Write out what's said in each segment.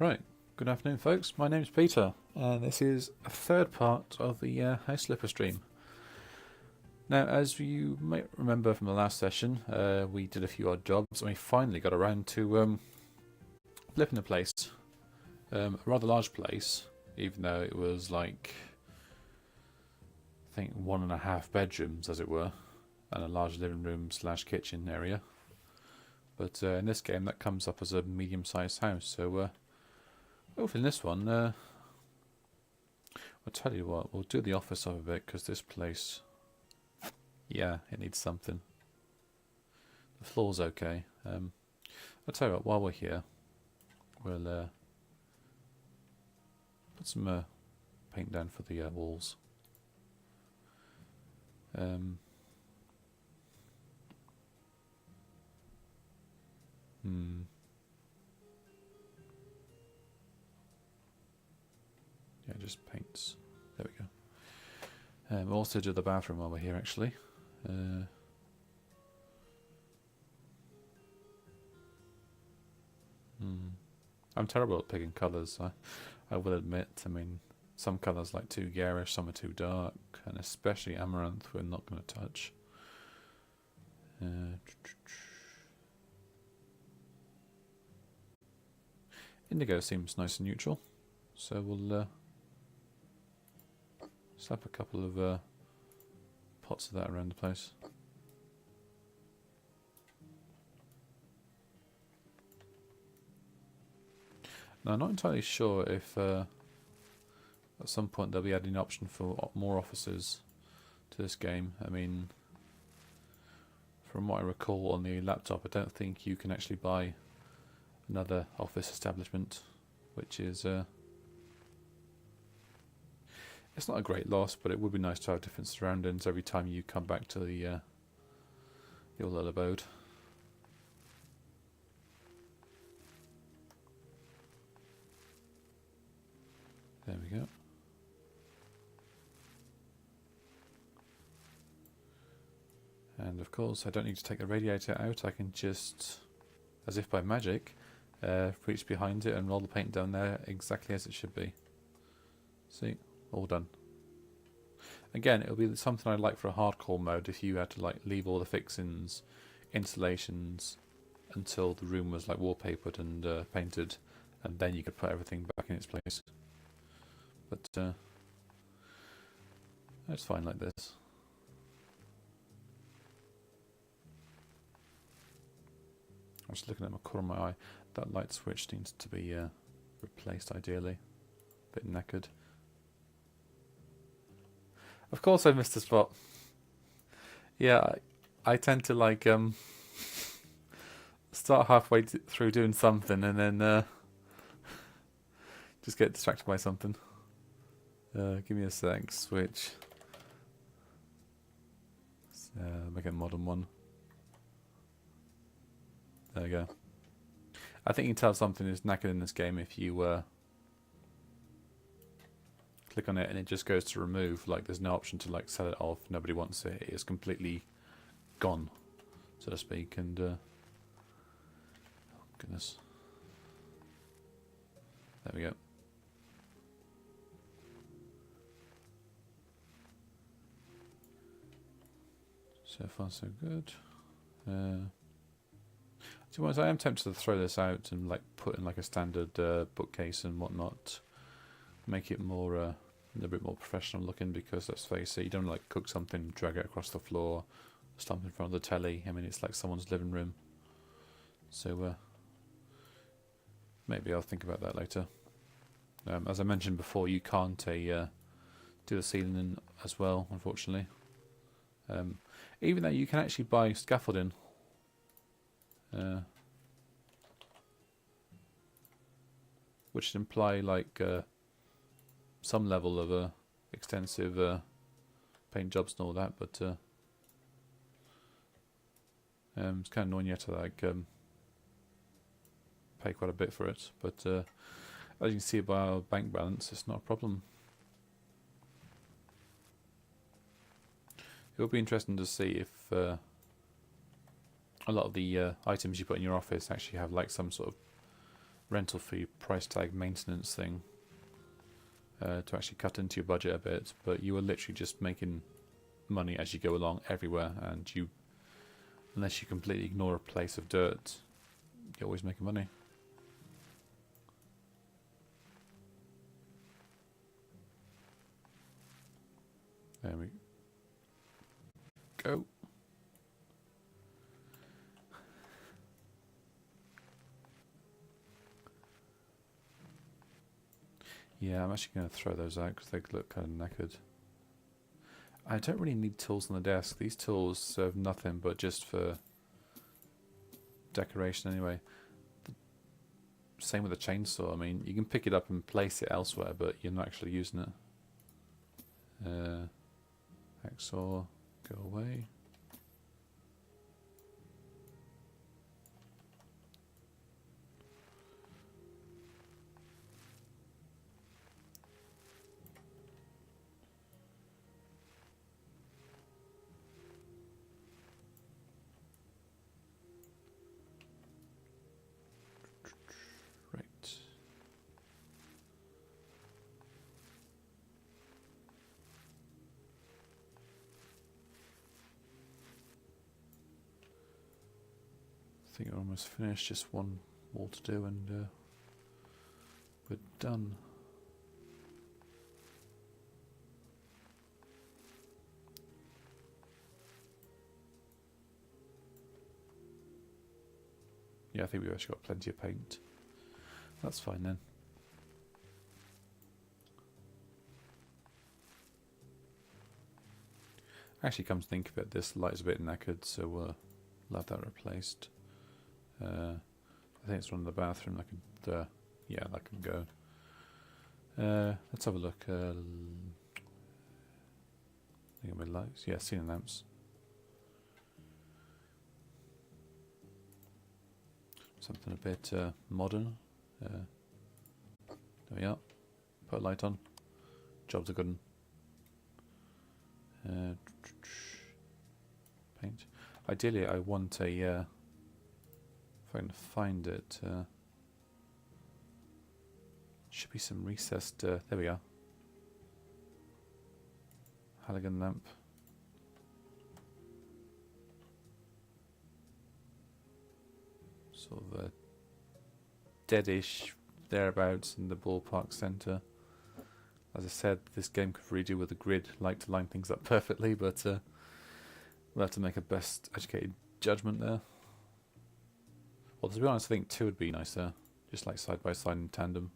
Right, good afternoon folks, my name's Peter and this is a third part of the House Slipper stream. Now, as you might remember from the last session, we did a few odd jobs and we finally got around to flipping a place. A rather large place, even though it was like, I think 1.5 bedrooms as it were, and a large living room / kitchen area. But in this game that comes up as a medium-sized house, so hopefully in this one, I'll tell you what, we'll do the office of a bit, because this place, yeah, it needs something. The floor's okay. I'll tell you what, while we're here, we'll put some paint down for the walls. Yeah, just paints. There we go. We'll also do the bathroom while we're here, actually. I'm terrible at picking colours, I will admit. I mean, some colours like too garish, some are too dark, and especially amaranth we're not going to touch. Indigo seems nice and neutral, so we'll slap a couple of pots of that around the place. Now, I'm not entirely sure if at some point they'll be adding an option for more offices to this game. I mean, from what I recall on the laptop, I don't think you can actually buy another office establishment, which is it's not a great loss, but it would be nice to have different surroundings every time you come back to the your little abode. There we go. And of course I don't need to take the radiator out, I can just, as if by magic, reach behind it and roll the paint down there exactly as it should be. See? All done. Again, it'll be something I'd like for a hardcore mode if you had to like leave all the fixings, installations until the room was like wallpapered and painted, and then you could put everything back in its place. But it's fine like this. I'm just looking at my corner of my eye. That light switch needs to be replaced ideally. A bit knackered. Of course I missed a spot. Yeah, I tend to like start halfway through doing something and then just get distracted by something. Give me a sec, switch. Make it a modern one. There we go. I think you can tell something is knackered in this game if you click on it and it just goes to remove. Like there's no option to like sell it off. Nobody wants it. It is completely gone, so to speak. And oh goodness, there we go. So far so good. To be honest, I am tempted to throw this out and like put in like a standard bookcase and whatnot, make it more a little bit more professional looking, because let's face it, you don't like cook something, drag it across the floor, stomp in front of the telly. I mean, it's like someone's living room. So maybe I'll think about that later. As I mentioned before, you can't do the ceiling as well, unfortunately. Even though you can actually buy scaffolding. Which imply like some level of extensive paint jobs and all that, but it's kind of annoying you have to like pay quite a bit for it. But as you can see by our bank balance, it's not a problem. It will be interesting to see if a lot of the items you put in your office actually have like some sort of rental fee, price tag, maintenance thing to actually cut into your budget a bit, but you are literally just making money as you go along everywhere, and you, unless you completely ignore a place of dirt, you're always making money. There we go. Yeah, I'm actually going to throw those out because they look kind of knackered. I don't really need tools on the desk. These tools serve nothing but just for decoration anyway. Same with a chainsaw. I mean, you can pick it up and place it elsewhere, but you're not actually using it. Hacksaw, go away. Right. I think we're almost finished, just one more to do and we're done. Yeah, I think we've actually got plenty of paint. That's fine then. Actually, come to think of it, this light is a bit knackered, so we'll have that replaced. I think it's one in the bathroom. That can, yeah, that can go. Let's have a look. I think my lights. Yeah, ceiling lamps. Something a bit modern. There we are. Put a light on. Job's a good one. Paint. Ideally, I want a. If I can find it, should be some recessed. There we are. Halogen lamp. Sort of a deadish thereabouts in the ballpark centre. As I said, this game could really do with a grid, like to line things up perfectly, but we'll have to make a best educated judgment there. Well, to be honest, I think 2 would be nicer, just like side by side in tandem.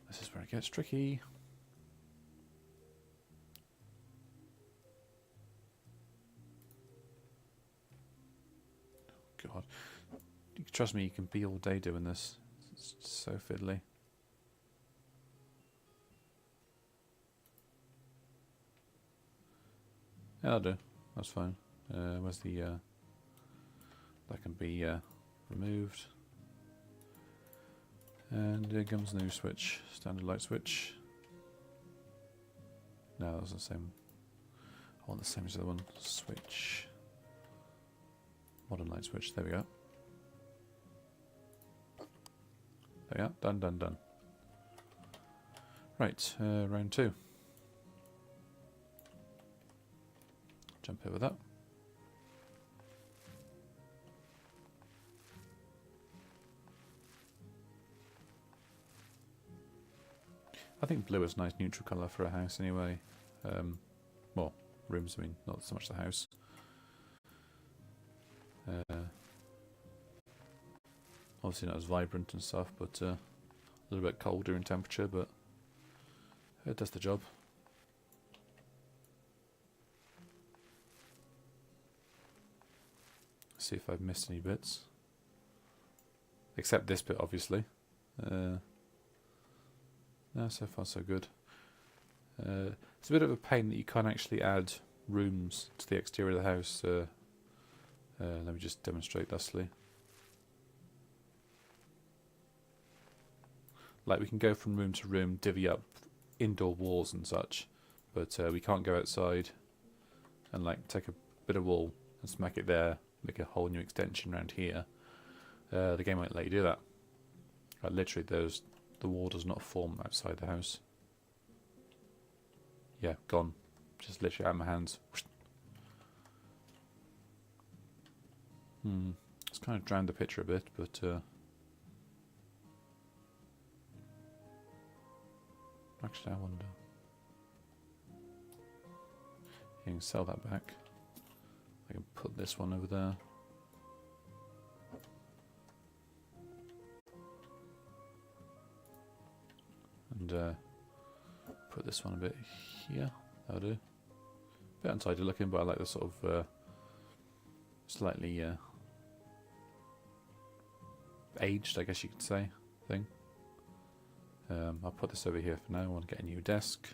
This is where it gets tricky. God, you can trust me, you can be all day doing this. It's so fiddly. Yeah, that'll do. That's fine. Where's the... that can be removed. And here comes the new switch. Standard light switch. No, that was the same. I want the same as the other one. Switch. Modern light switch. There we go. There we are. Done, done, done. Right, round 2. Jump over that. I think blue is a nice neutral colour for a house anyway. Well, rooms, I mean, not so much the house. Obviously not as vibrant and stuff, but a little bit colder in temperature, but it does the job. See if I've missed any bits. Except this bit, obviously. No, so far so good. It's a bit of a pain that you can't actually add rooms to the exterior of the house. Let me just demonstrate thusly. Like, we can go from room to room, divvy up indoor walls and such, but we can't go outside and like take a bit of wall and smack it there, make a whole new extension around here, the game won't let you do that. Like literally, the wall does not form outside the house. Yeah, gone. Just literally out of my hands. It's kind of drowned the picture a bit, but actually, I wonder. You can sell that back. I can put this one over there. And put this one a bit here. That'll do. Bit untidy looking, but I like the sort of slightly aged, I guess you could say, thing. I'll put this over here for now. I want to get a new desk.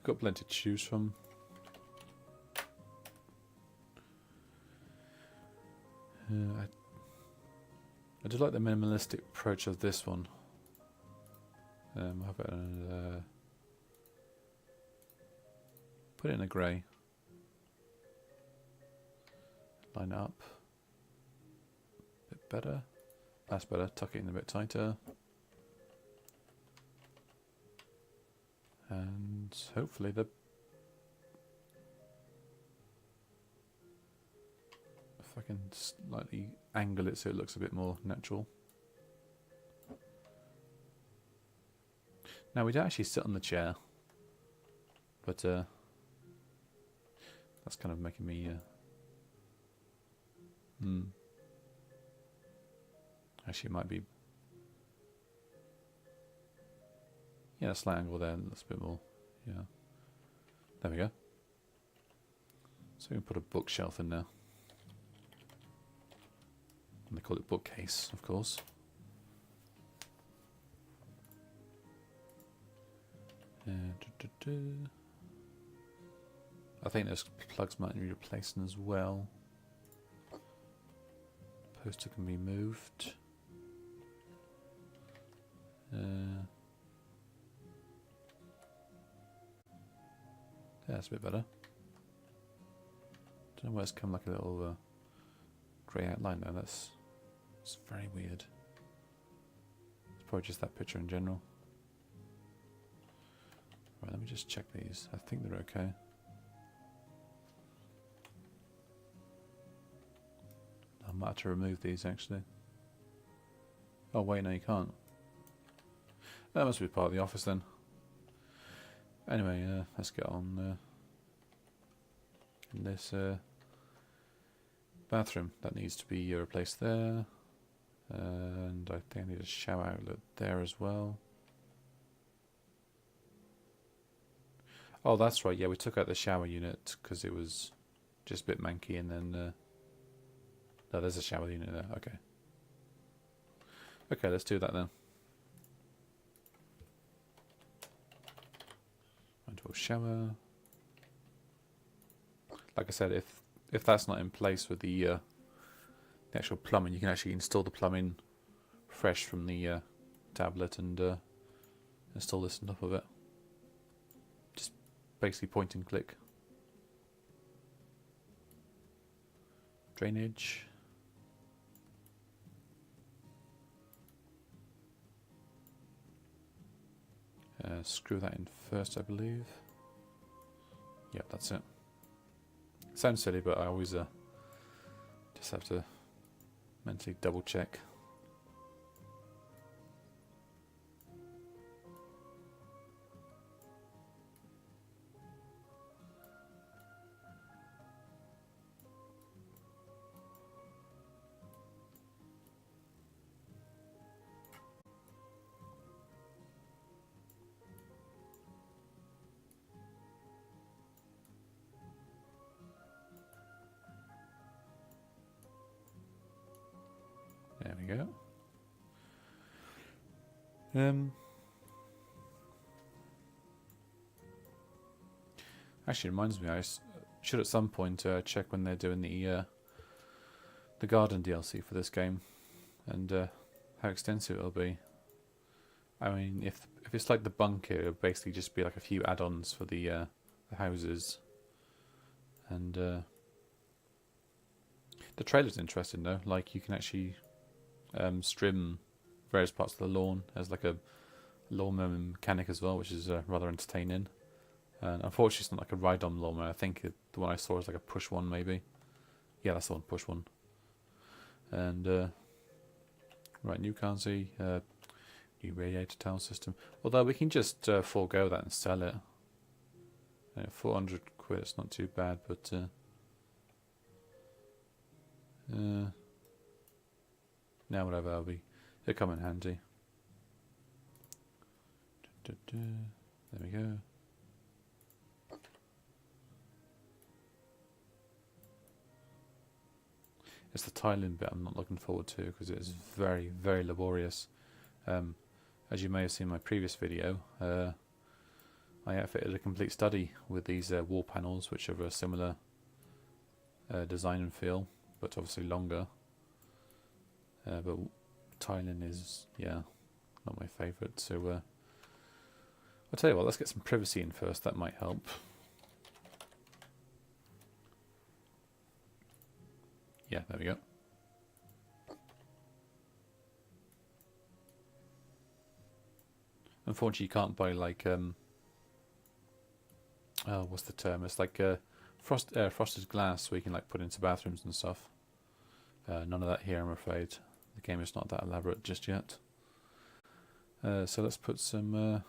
Got plenty to choose from. I do like the minimalistic approach of this one. How about put it in a grey. Line it up. A bit better. That's better. Tuck it in a bit tighter. And hopefully if I can slightly angle it so it looks a bit more natural. Now we don't actually sit on the chair, but that's kind of making me actually it might be, yeah, a slight angle there, that's a bit more, yeah. There we go. So we can put a bookshelf in there. And they call it bookcase, of course. I think those plugs might need replacing as well. Poster can be moved. Yeah, that's a bit better. Don't know why it's come like a little grey outline there. It's very weird. It's probably just that picture in general. Right, let me just check these. I think they're okay. I might have to remove these actually. Oh wait, no you can't. That must be part of the office then. Anyway, let's get on in this bathroom. That needs to be replaced there. And I think I need a shower outlet there as well. Oh, that's right. Yeah, we took out the shower unit because it was just a bit manky, and then no, there's a shower unit there. Okay. Okay, let's do that then. Into a shower. Like I said, if that's not in place with the actual plumbing, you can actually install the plumbing fresh from the tablet and install this on top of it. Just basically point and click. Drainage. Screw that in first, I believe. Yep, that's it. Sounds silly, but I always just have to mentally double check. There we go. Actually, reminds me, I should at some point check when they're doing the garden DLC for this game, and how extensive it'll be. I mean, if it's like the bunker, it'll basically just be like a few add-ons for the houses, And the trailer's interesting though. Like you can actually strim various parts of the lawn as like a lawnmower mechanic as well, which is rather entertaining. And unfortunately, it's not like a ride-on lawnmower. I think the one I saw is like a push one, maybe. Yeah, that's the one, push one. And right, new car Z, new radiator towel system. Although we can just forego that and sell it. 400 quid, it's not too bad, but now whatever, it'll come in handy. There we go. It's the tiling bit I'm not looking forward to because it is very, very laborious. As you may have seen in my previous video, I outfitted a complete study with these wall panels, which are of a similar design and feel, but obviously longer. But tiling is, yeah, not my favourite. So I'll tell you what, let's get some privacy in first. That might help. Yeah, there we go. Unfortunately, you can't buy like oh, what's the term? It's like frosted glass, where you can like put into bathrooms and stuff. None of that here, I'm afraid. The game is not that elaborate just yet. So let's put some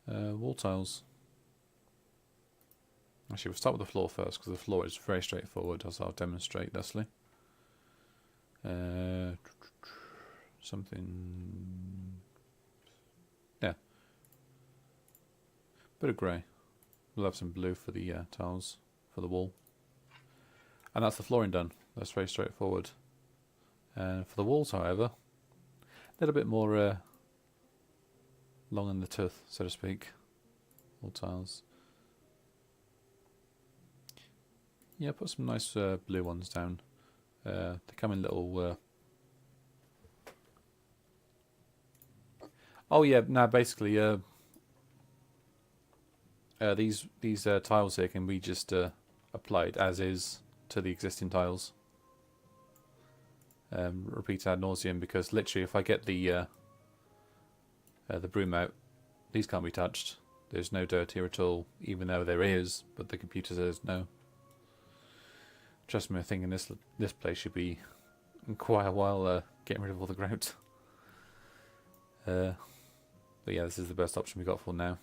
wall tiles. Actually, we'll start with the floor first, because the floor is very straightforward, as I'll demonstrate, Leslie. Something... yeah. Bit of grey. We'll have some blue for the tiles, for the wall. And that's the flooring done. That's very straightforward. And for the walls, however, a little bit more long in the tooth, so to speak. Wall tiles. Yeah, put some nice blue ones down. They come in little... oh yeah, no, basically these tiles here can be just applied as is to the existing tiles. Repeat ad nauseum, because literally if I get the broom out, these can't be touched. There's no dirt here at all, even though there is, but the computer says no. Trust me, I think in this place should be quite a while getting rid of all the grout. But yeah, this is the best option we got for now.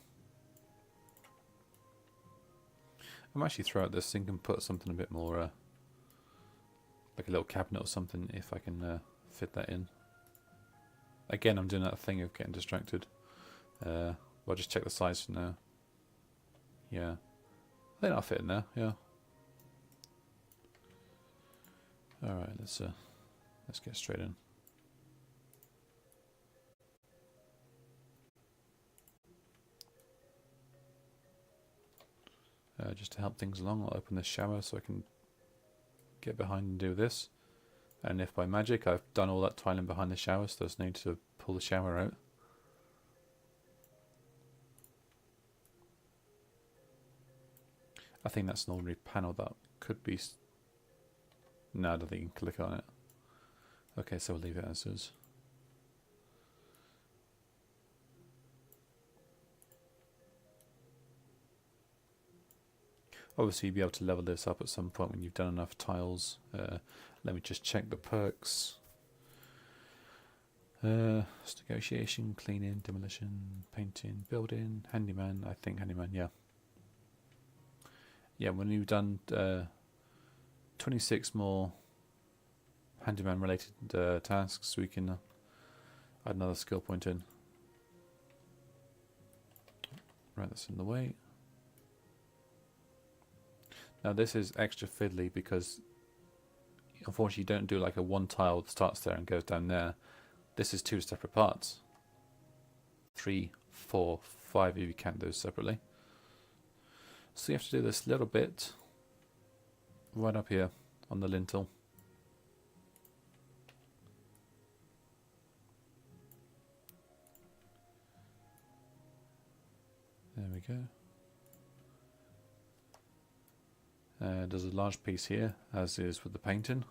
I might actually throw out this sink and put something a bit more, like a little cabinet or something, if I can fit that in. Again, I'm doing that thing of getting distracted. Well, I'll just check the size for now. Yeah, I think I'll fit in there. Yeah. All right, let's get straight in. Just to help things along, I'll open this shower so I can get behind and do this. And if by magic I've done all that tiling behind the shower, so there's no need to pull the shower out. I think that's an ordinary panel that could be... no, I don't think you can click on it. Okay, so we'll leave it as is. Obviously, you'll be able to level this up at some point when you've done enough tiles. Let me just check the perks. Negotiation, cleaning, demolition, painting, building, handyman. I think handyman, yeah. Yeah, when you've done 26 more handyman related tasks, we can add another skill point in. Right, that's in the way. Now this is extra fiddly because unfortunately you don't do like a one tile that starts there and goes down there. This is two separate parts. 3, 4, 5 if you count those separately. So you have to do this little bit right up here on the lintel. There we go. There's a large piece here, as is with the painting.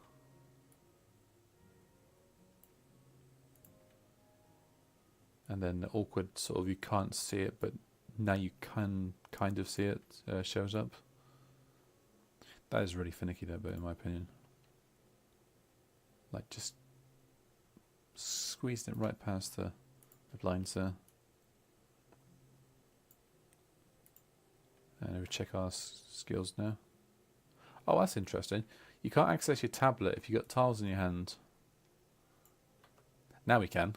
And then the awkward sort of, you can't see it, but now you can kind of see it, shows up. That is really finicky though, but in my opinion. Like just squeezed it right past the blinds there. And we check our skills now. Oh, that's interesting. You can't access your tablet if you've got tiles in your hand. Now we can.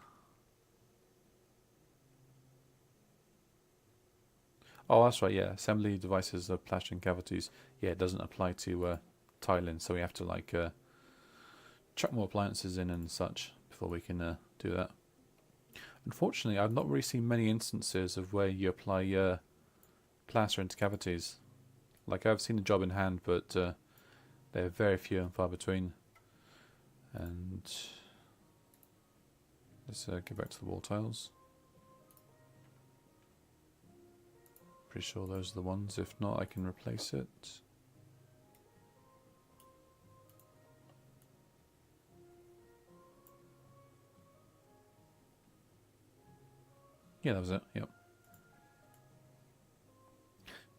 Oh, that's right, yeah. Assembly devices of plastering cavities. Yeah, it doesn't apply to tiling, so we have to like chuck more appliances in and such before we can do that. Unfortunately, I've not really seen many instances of where you apply plaster into cavities. Like, I've seen the job in hand, but they're very few and far between. And let's get back to the wall tiles. Pretty sure those are the ones. If not, I can replace it. Yeah, that was it. Yep.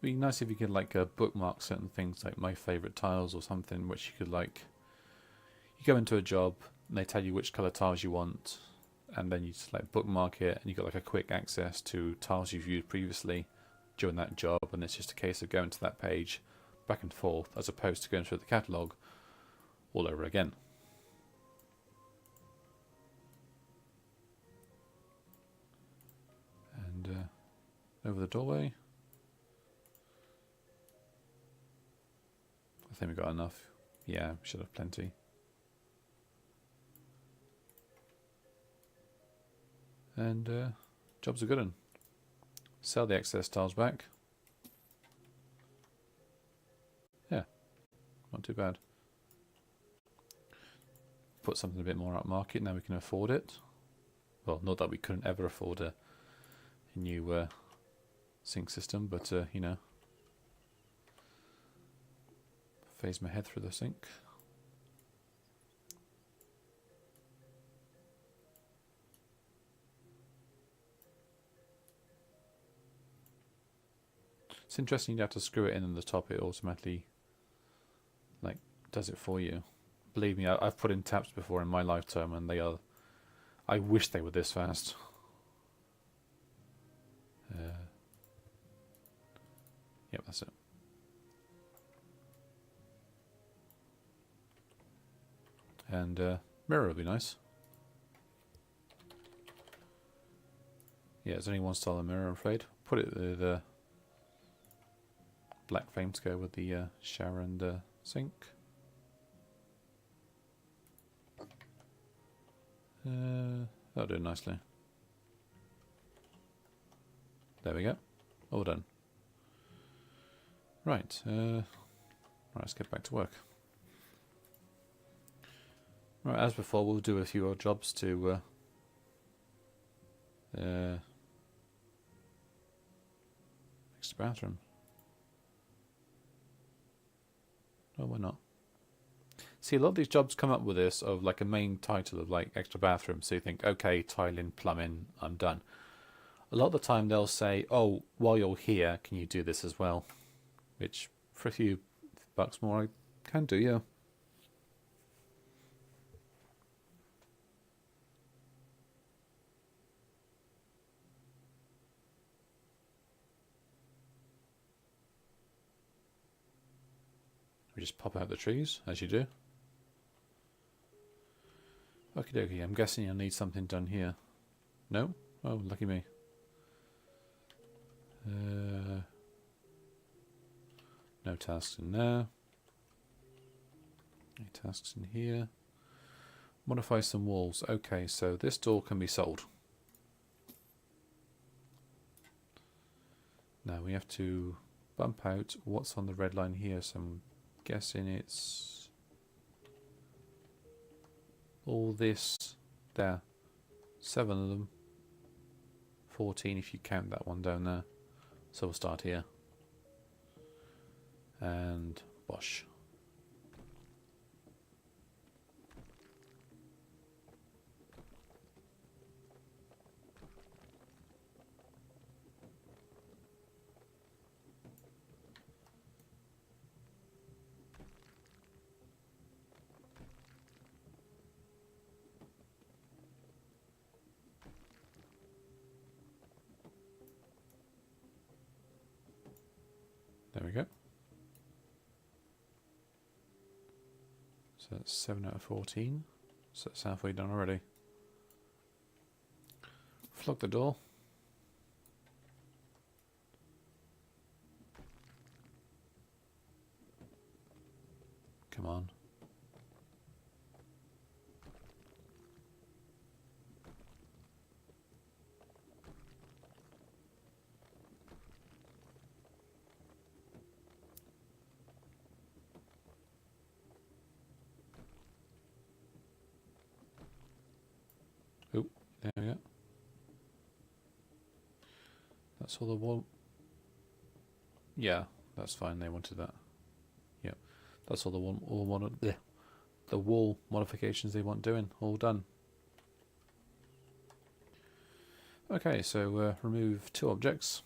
Be nice if you could like bookmark certain things, like my favorite tiles or something, which you could like. You go into a job and they tell you which color tiles you want, and then you just like bookmark it, and you got like a quick access to tiles you've used previously during that job, and it's just a case of going to that page back and forth, as opposed to going through the catalogue all over again. And over the doorway, I think we got enough. Yeah, we should have plenty. And job's a good one. Sell the excess tiles back. Yeah, not too bad. Put something a bit more upmarket, now we can afford it. Well, not that we couldn't ever afford a new sink system, but you know. Phase my head through the sink. It's interesting, you have to screw it in on the top, it automatically like does it for you. Believe me, I've put in taps before in my lifetime, and they are, I wish they were this fast. Yep, that's it. And mirror would be nice. Yeah, there's only one style of mirror, I'm afraid. Put it the black frame to go with the shower and sink. That'll do nicely. There we go. All done. Right, let's get back to work. Right, as before, we'll do a few odd jobs to fix the bathroom. Oh, why not? See, a lot of these jobs come up with this of like a main title of like extra bathroom, so you think, okay, tiling, plumbing, I'm done. A lot of the time they'll say, oh, while you're here, can you do this as well? Which, for a few bucks more, I can do, yeah. We just pop out the trees, as you do. Okie dokie, I'm guessing you'll need something done here. No? Oh, lucky me. No tasks in there. Any tasks in here. Modify some walls. Okay, so this door can be sold. Now we have to bump out what's on the red line here, so I'm guessing it's all this there. 7 of them. 14 if you count that one down there. So we'll start here. And wash. There we go. So that's 7 out of 14. So that's halfway done already. Flog the door. Come on. Oh, there we go. That's all the wall. Yeah, that's fine. They wanted that. Yep, that's all the the wall modifications they want doing. All done. Okay, so remove 2 objects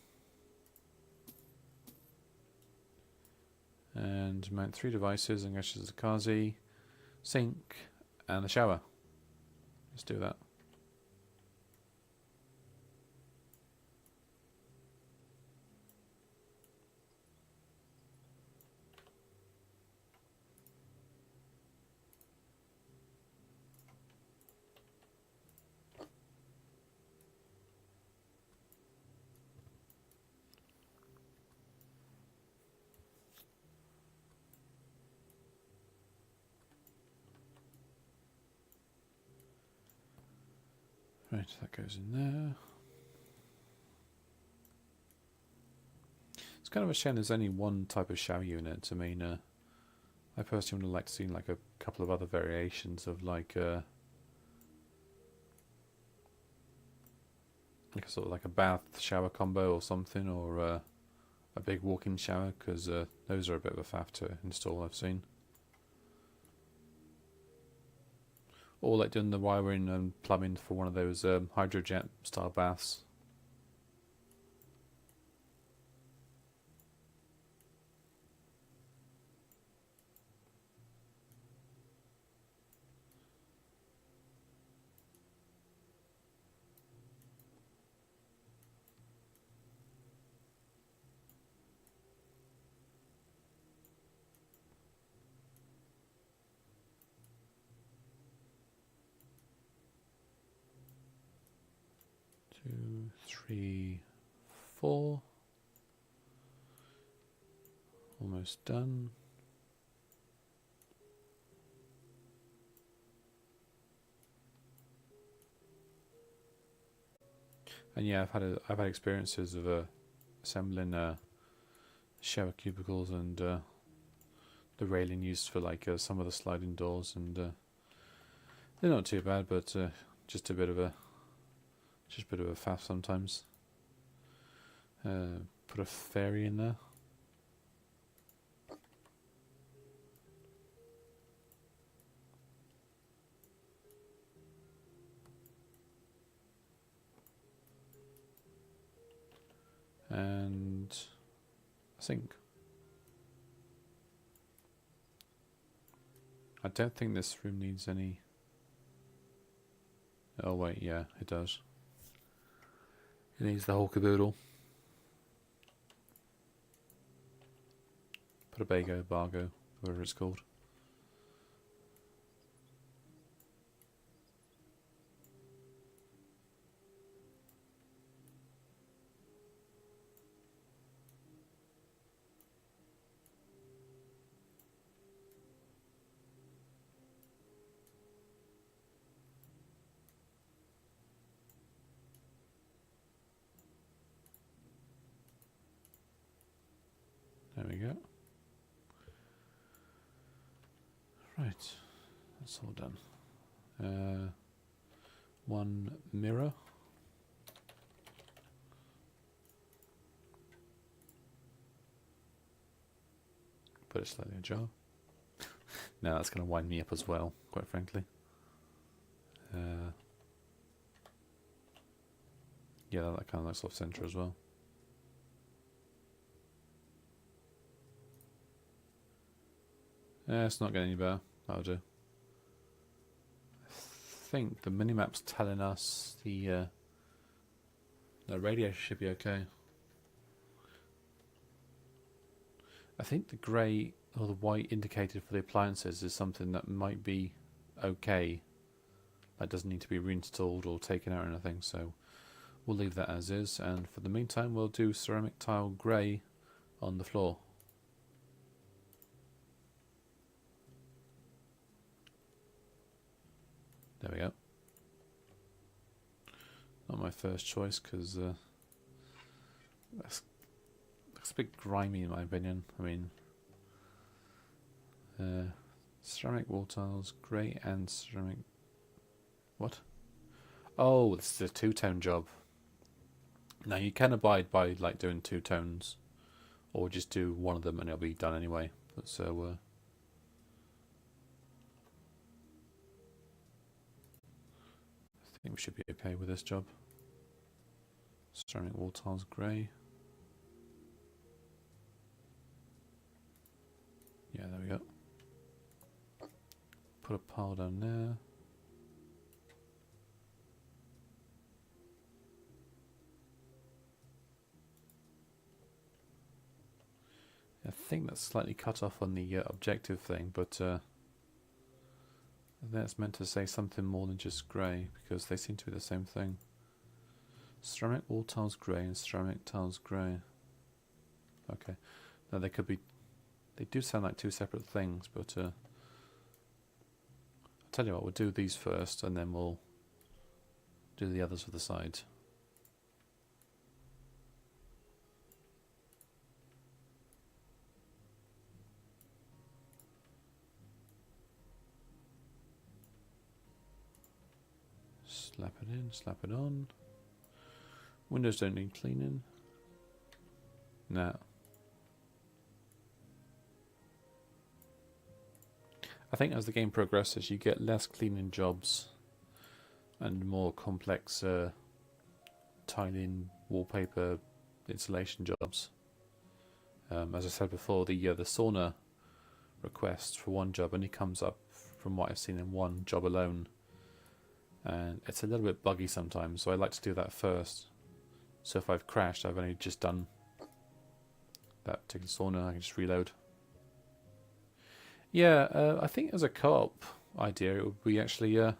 and mount 3 devices and gestures the Kazi, sink, and the shower. Let's do that. Right, that goes in there. It's kind of a shame there's only one type of shower unit. I mean, I personally would like to see like a couple of other variations of like a sort of like a bath shower combo or something, or a big walk-in shower, because those are a bit of a faff to install, I've seen. Or like doing the wiring and plumbing for one of those hydrojet style baths. Two, three, 4. Almost done. And yeah, I've had experiences of assembling shower cubicles and the railing used for like some of the sliding doors, and they're not too bad, but just a bit of a faff sometimes. Put a fairy in there. And a sink. I don't think this room needs any. Oh wait, yeah, it does. It needs the whole caboodle. Put a Bago, Bargo, whatever it's called. There we go. Right, that's all done. 1 mirror. put it slightly ajar. Now that's going to wind me up as well, quite frankly. Yeah, that kind of looks off center as well. It's not getting any better. That'll do. I think the minimap's telling us the radiator should be okay. I think the grey or the white indicated for the appliances is something that might be okay. That doesn't need to be reinstalled or taken out or anything, so we'll leave that as is. And for the meantime, we'll do ceramic tile grey on the floor. There we go. Not my first choice because that's looks a bit grimy in my opinion. I mean, ceramic wall tiles, grey and ceramic. What? Oh, this is a two-tone job. Now you can abide by like doing two tones, or just do one of them and it'll be done anyway. But so. I think we should be okay with this job. Ceramic wall tiles grey. Yeah, there we go. Put a pile down there. I think that's slightly cut off on the objective thing, but that's meant to say something more than just grey, because they seem to be the same thing. Ceramic wall tiles grey and ceramic tiles grey. Okay. Now they could be... They do sound like two separate things, but I'll tell you what, we'll do these first and then we'll do the others for the side. Slap it in, slap it on. Windows don't need cleaning. No. I think as the game progresses you get less cleaning jobs and more complex tiling, wallpaper, installation jobs. As I said before, the sauna request for one job only comes up from what I've seen in one job alone. And it's a little bit buggy sometimes, so I like to do that first. So if I've crashed, I've only just done that particular sauna, I can just reload. Yeah, I think as a co-op idea, it would be actually like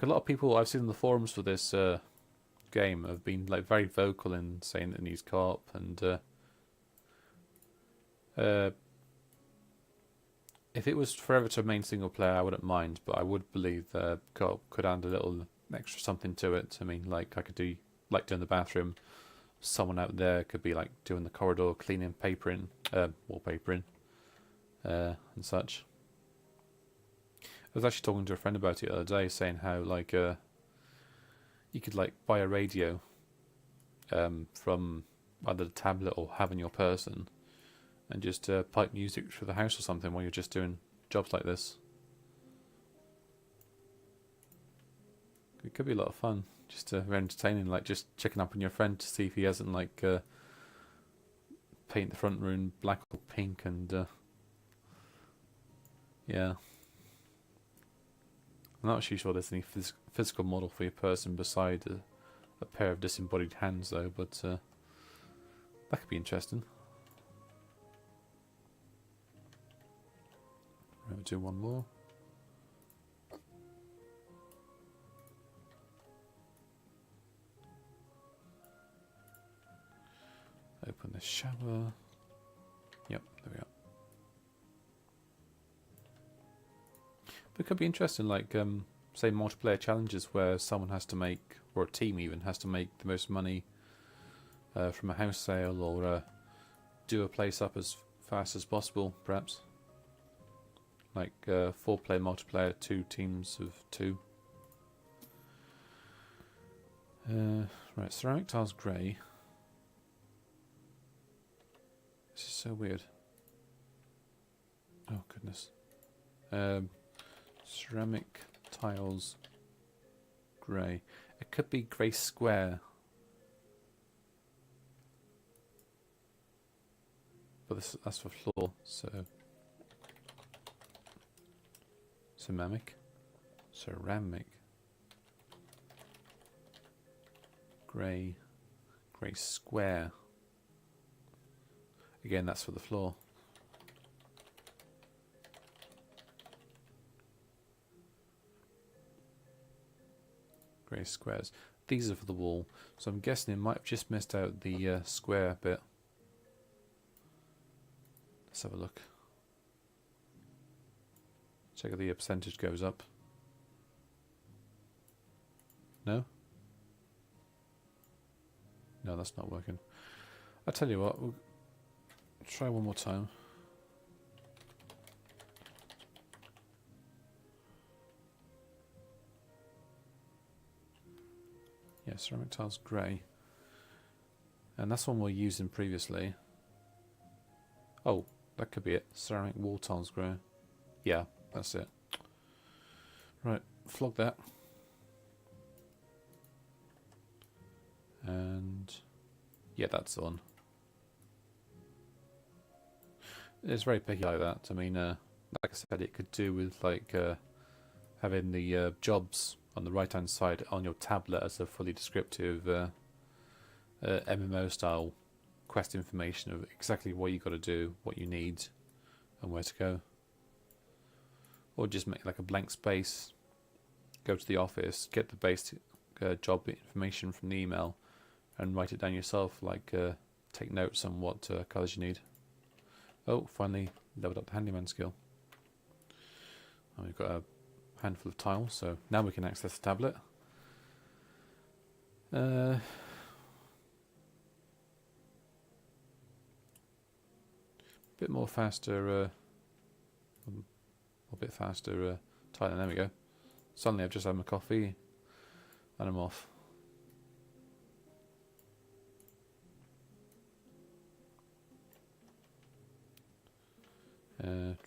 a lot of people I've seen on the forums for this game have been like very vocal in saying that it needs co-op, and if it was forever to remain single player, I wouldn't mind, but I would believe co-op could add a little extra something to it. I mean, like I could do like doing the bathroom. Someone out there could be like doing the corridor, cleaning, papering, wallpapering, and such. I was actually talking to a friend about it the other day, saying how like you could like buy a radio from either the tablet or have in your person, and just pipe music through the house or something while you're just doing jobs like this. It could be a lot of fun. Just very entertaining, like just checking up on your friend to see if he hasn't like paint the front room black or pink, and yeah. I'm not actually sure there's any physical model for your person beside a pair of disembodied hands though, but that could be interesting. We'll do one more. Open the shower. Yep, there we go. But it could be interesting, like, say, multiplayer challenges where someone has to make, or a team even, has to make the most money from a house sale, or do a place up as fast as possible, perhaps. Like 4-player multiplayer, 2 teams of 2. Right, ceramic tiles grey. This is so weird. Oh goodness. Ceramic tiles, grey. It could be grey square. But that's for floor, so ceramic, grey square. Again, that's for the floor. Grey squares. These are for the wall, so I'm guessing it might have just missed out the square bit. Let's have a look. Check if the percentage goes up. No? No, that's not working. I'll tell you what, we'll try one more time. Yeah, ceramic tiles grey. And that's one we were using previously. Oh, that could be it. Ceramic wall tiles grey. Yeah, that's it. Right, flog that. And yeah, that's the one. It's very picky like that. I mean, like I said, it could do with like having the jobs on the right hand side on your tablet as a fully descriptive MMO style quest information of exactly what you got to do, what you need, and where to go. Or just make like a blank space, go to the office, get the basic job information from the email, and write it down yourself, like take notes on what colours you need. Oh, finally leveled up the handyman skill. And we've got a handful of tiles, so now we can access the tablet. Bit more faster, a bit faster tiling. There we go. Suddenly I've just had my coffee and I'm off. And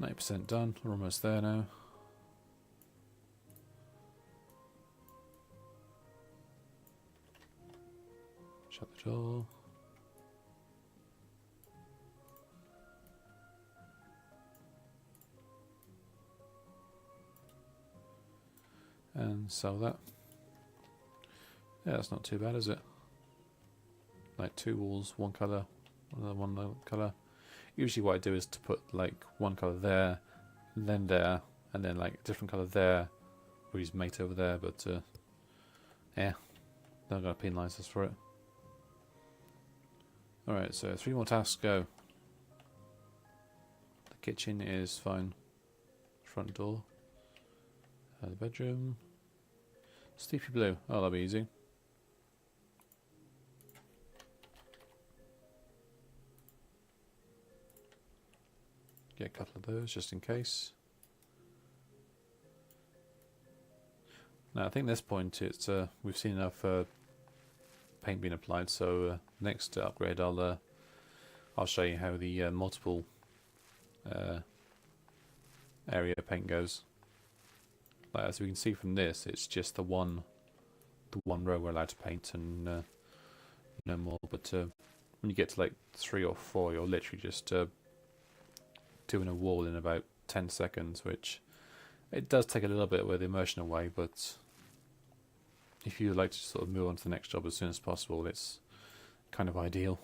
90% done. We're almost there now. Shut the door. And sell that. Yeah, that's not too bad, is it? Like 2 walls, one colour, one colour. Usually what I do is to put like one colour there, and then like a different colour there, or use mate over there, but yeah, they're not going to penalise us for it. Alright, so 3 more tasks go. The kitchen is fine. Front door. The bedroom. Sleepy blue. Oh, that'll be easy. Get a couple of those just in case. Now I think at this point it's we've seen enough paint being applied. So next upgrade, I'll show you how the multiple area paint goes. Like, as we can see from this, it's just the one row we're allowed to paint, and no more. But when you get to like 3 or 4, you're literally just doing a wall in about 10 seconds, which it does take a little bit of the immersion away, but if you like to sort of move on to the next job as soon as possible, it's kind of ideal.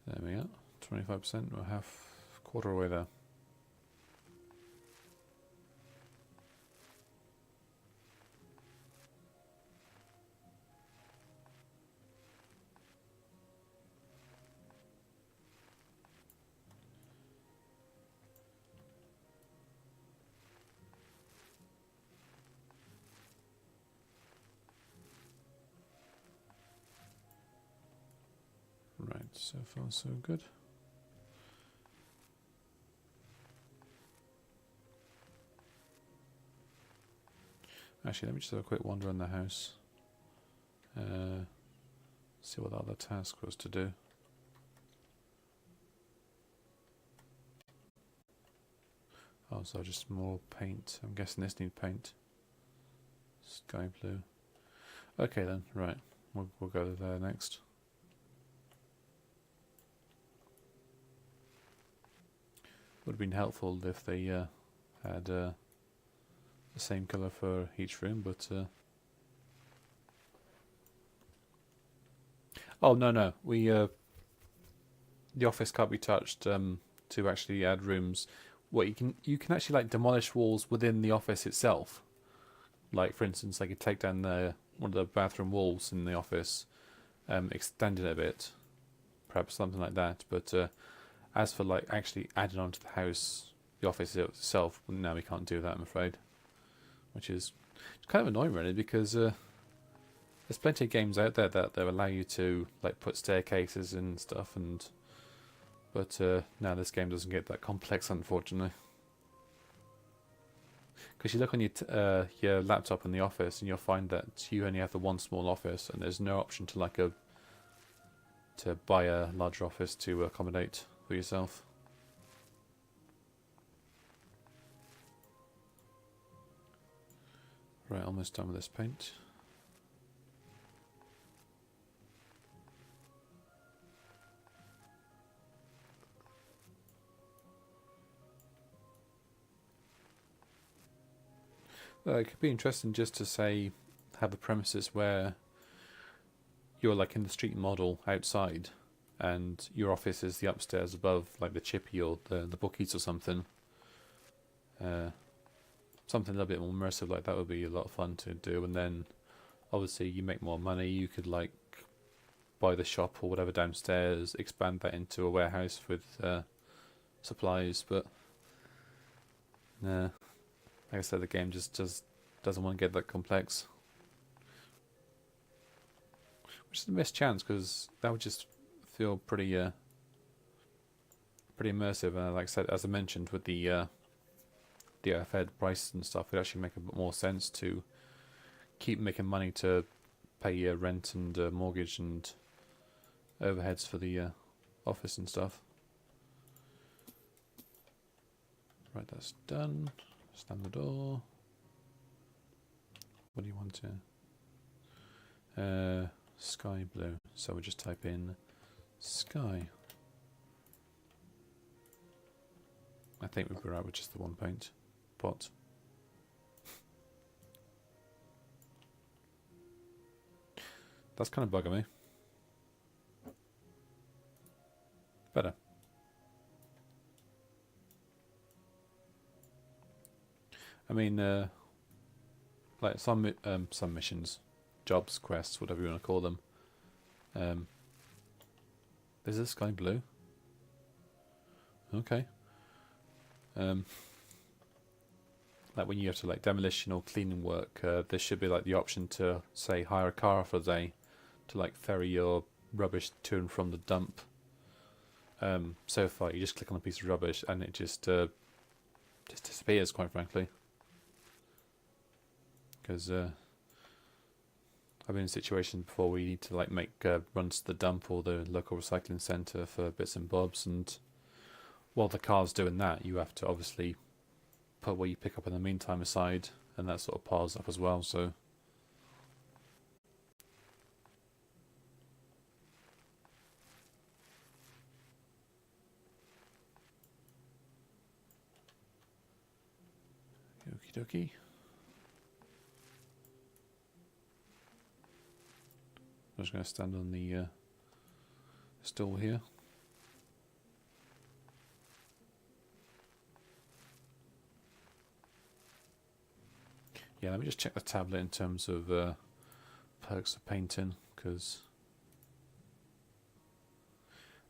There we are, 25%, we're quarter away there. So far, so good. Actually, let me just have a quick wander in the house. See what the other task was to do. Oh, so just more paint. I'm guessing this needs paint. Sky blue. Okay then, right. We'll go there next. Would have been helpful if they had the same colour for each room, but oh no, we the office can't be touched to actually add rooms. What you can actually like demolish walls within the office itself. Like for instance, I could take down one of the bathroom walls in the office, extend it a bit, perhaps something like that. But as for like actually adding on to the house, the office itself, no, we can't do that, I'm afraid. Which is kind of annoying, really, because there's plenty of games out there that allow you to like put staircases and stuff, but no, this game doesn't get that complex, unfortunately. Because you look on your laptop in the office, and you'll find that you only have the one small office, and there's no option to to buy a larger office to accommodate for yourself. Right, almost done with this paint. It could be interesting just to say, have a premises where you're like in the street model outside, and your office is the upstairs above, like the chippy or the bookies or something. Something a little bit more immersive like that would be a lot of fun to do. And then, obviously, you make more money. You could like buy the shop or whatever downstairs, expand that into a warehouse with supplies. But nah. Like I said, the game just doesn't want to get that complex. Which is a missed chance, because that would just feel pretty immersive. Like I said, as I mentioned, with the Fed prices and stuff, it would actually make a bit more sense to keep making money to pay rent and mortgage and overheads for the office and stuff. Right, that's done. Slam the door. What do you want to? Sky blue. So we just type in sky. I think we'll be right with just the one paint pot. That's kind of bugging me. Better. I mean, like some missions, jobs, quests, whatever you want to call them. Is this sky blue? Okay. Like when you have to like demolition or cleaning work, there should be like the option to say hire a car for a day to like ferry your rubbish to and from the dump. So far, you just click on a piece of rubbish and it just disappears, quite frankly. Because I've been in situations before where you need to like make runs to the dump or the local recycling centre for bits and bobs, and while the car's doing that, you have to obviously put what you pick up in the meantime aside, and that sort of piles up as well. So okie dokie. I'm just going to stand on the stool here. Yeah, let me just check the tablet in terms of perks of painting, because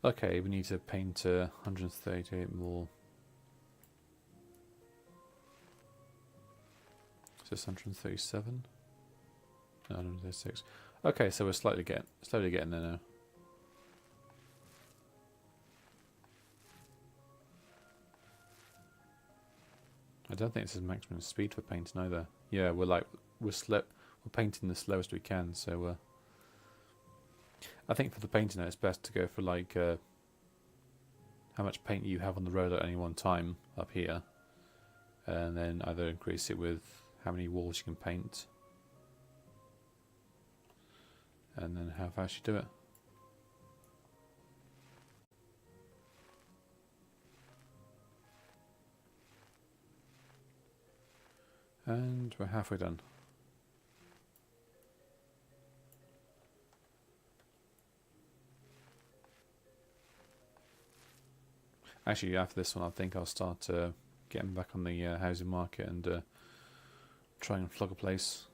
okay, we need to paint 138 more. Is this 137? No, 136. Okay, so we're slowly getting there now. I don't think this is maximum speed for painting either. Yeah, we're painting the slowest we can, so I think for the painting it's best to go for like how much paint you have on the road at any one time up here, and then either increase it with how many walls you can paint, and then how fast you do it. And we're halfway done. Actually, after this one, I think I'll start getting back on the housing market and try and flog a place.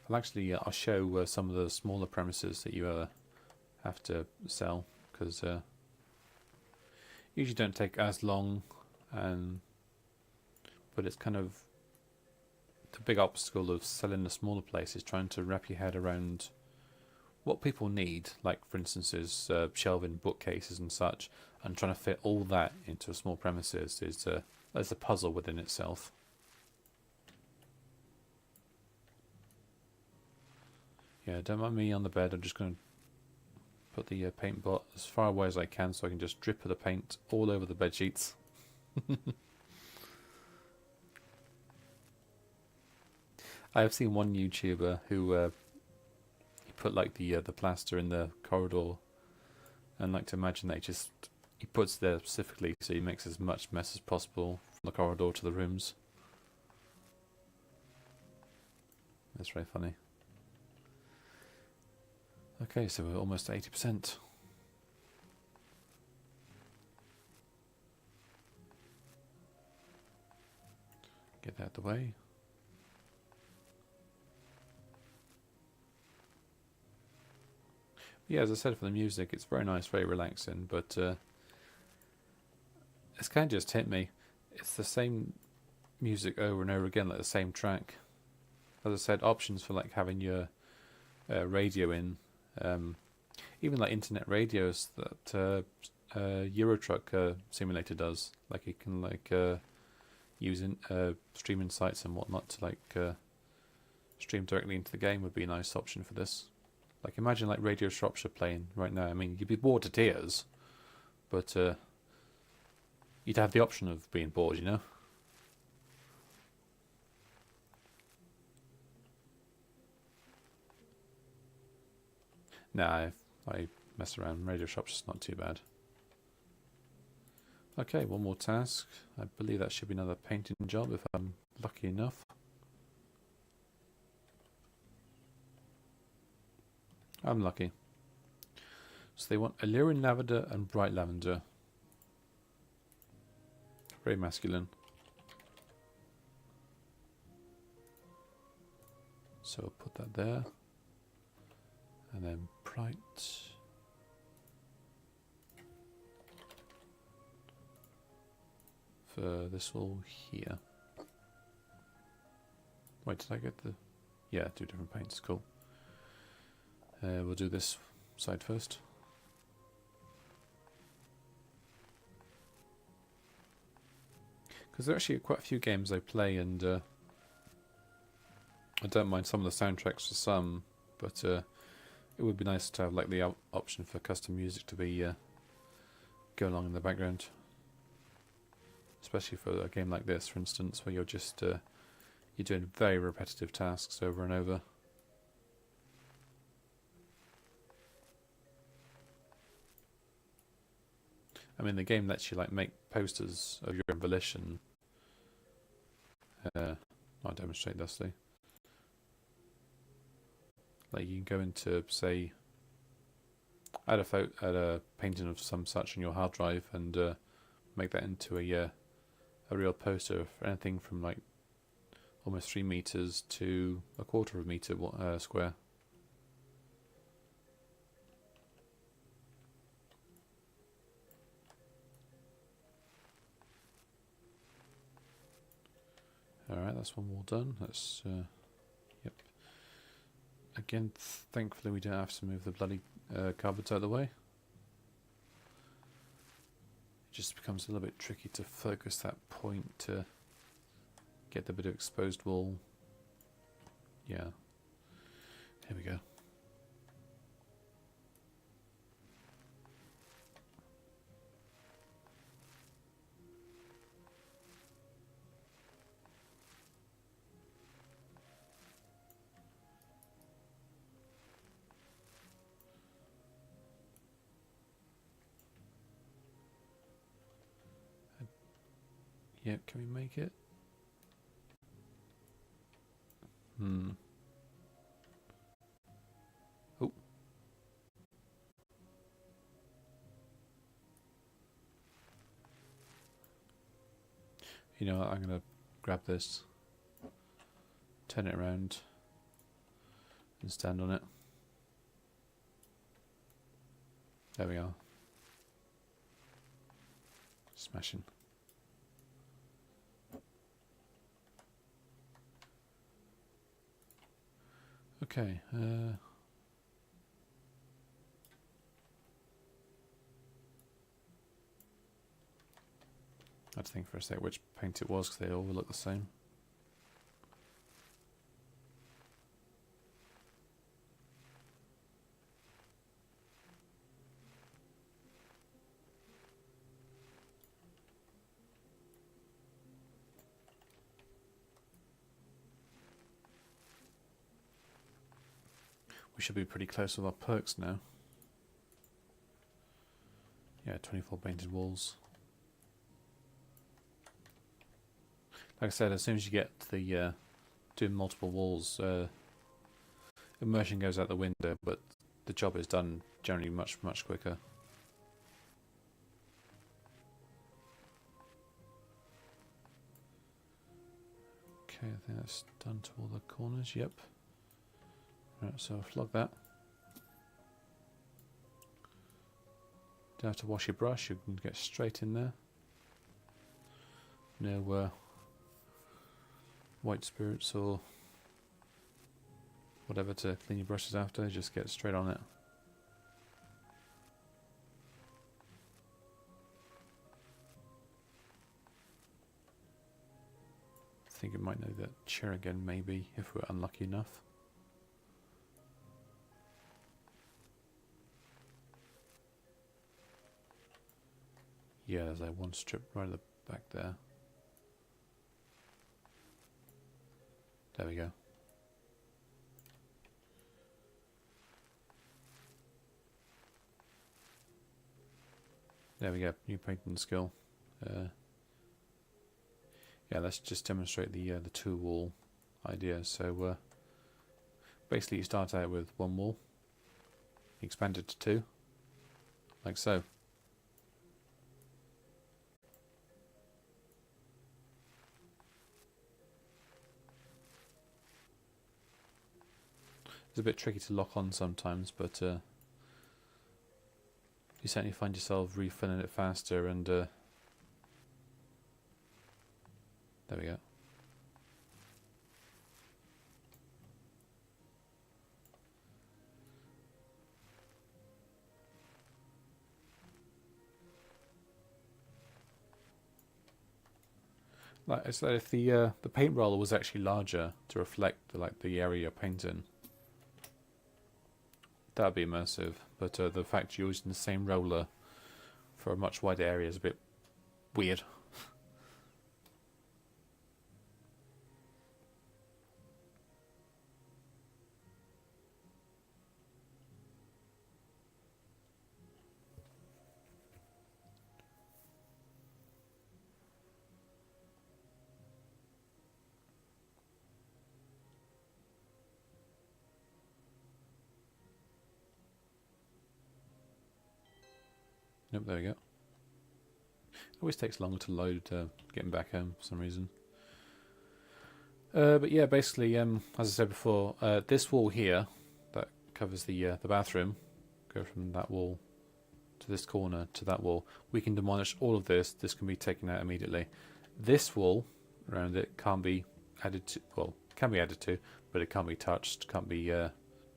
I'll show some of the smaller premises that you have to sell, because usually don't take as long, but it's kind of the big obstacle of selling the smaller places, trying to wrap your head around what people need, like for instance is shelving bookcases and such, and trying to fit all that into a small premises is a puzzle within itself. Yeah, don't mind me on the bed. I'm just going to put the paint pot as far away as I can so I can just drip the paint all over the bed sheets. I have seen one YouTuber who he put like the plaster in the corridor, and like to imagine that he puts it there specifically so he makes as much mess as possible from the corridor to the rooms. That's very funny. Okay, so we're almost at 80%. Get that out of the way. Yeah, as I said, for the music, it's very nice, very relaxing, but it's kind of just hit me. It's the same music over and over again, like the same track. As I said, options for like having your radio in, even like internet radios that Eurotruck Simulator does. Like you can like use streaming sites and whatnot to like stream directly into the game would be a nice option for this. Like imagine like Radio Shropshire playing right now. I mean, you'd be bored to tears, but you'd have the option of being bored, you know? Nah, I mess around. Radio Shropshire's not too bad. Okay, one more task. I believe that should be another painting job if I'm lucky enough. I'm lucky. So they want alluring lavender and bright lavender. Very masculine. So I'll put that there. And then bright. For this all here. Wait, did I get the... Yeah, two different paints, cool. We'll do this side first. Because there are actually quite a few games I play, and I don't mind some of the soundtracks for some, but it would be nice to have like the option for custom music to be go along in the background. Especially for a game like this, for instance, where you're just you're doing very repetitive tasks over and over. I mean, the game lets you like make posters of your own volition. I'll demonstrate thusly. Like you can go into, say, add a painting of some such on your hard drive and make that into a real poster for anything from like almost 3 meters to a quarter of a meter square. Alright, that's one more done. That's, yep. Again, thankfully we don't have to move the bloody cupboards out of the way. It just becomes a little bit tricky to focus that point to get the bit of exposed wall. Yeah, here we go. Yeah, can we make it? Oh. You know what, I'm going to grab this, turn it around, and stand on it. There we are. Smashing. Okay, I had to think for a sec which paint it was because they all look the same. We should be pretty close with our perks now. Yeah, 24 painted walls. Like I said, as soon as you get the doing multiple walls, immersion goes out the window, but the job is done generally much quicker. Okay, I think that's done to all the corners. Yep. Right, so I'll flog that. Don't have to wash your brush, you can get straight in there. No white spirits or whatever to clean your brushes after, just get straight on it. I think it might know that chair again, maybe, if we're unlucky enough. Yeah, there's like one strip right at the back there. There we go. There we go, new painting skill. Yeah, let's just demonstrate the two wall idea. So basically you start out with one wall, you expand it to two, like so. It's a bit tricky to lock on sometimes, but you certainly find yourself refilling it faster, and there we go. Like, it's like if the paint roller was actually larger to reflect the area you're painting, that would be immersive. But the fact you're using the same roller for a much wider area is a bit weird. Nope, there we go. It always takes longer to load getting back home for some reason. But yeah, basically, as I said before, this wall here that covers the bathroom, go from that wall to this corner to that wall. We can demolish all of this. This can be taken out immediately. This wall around it can't be added to. Well, can be added to, but it can't be touched. Can't be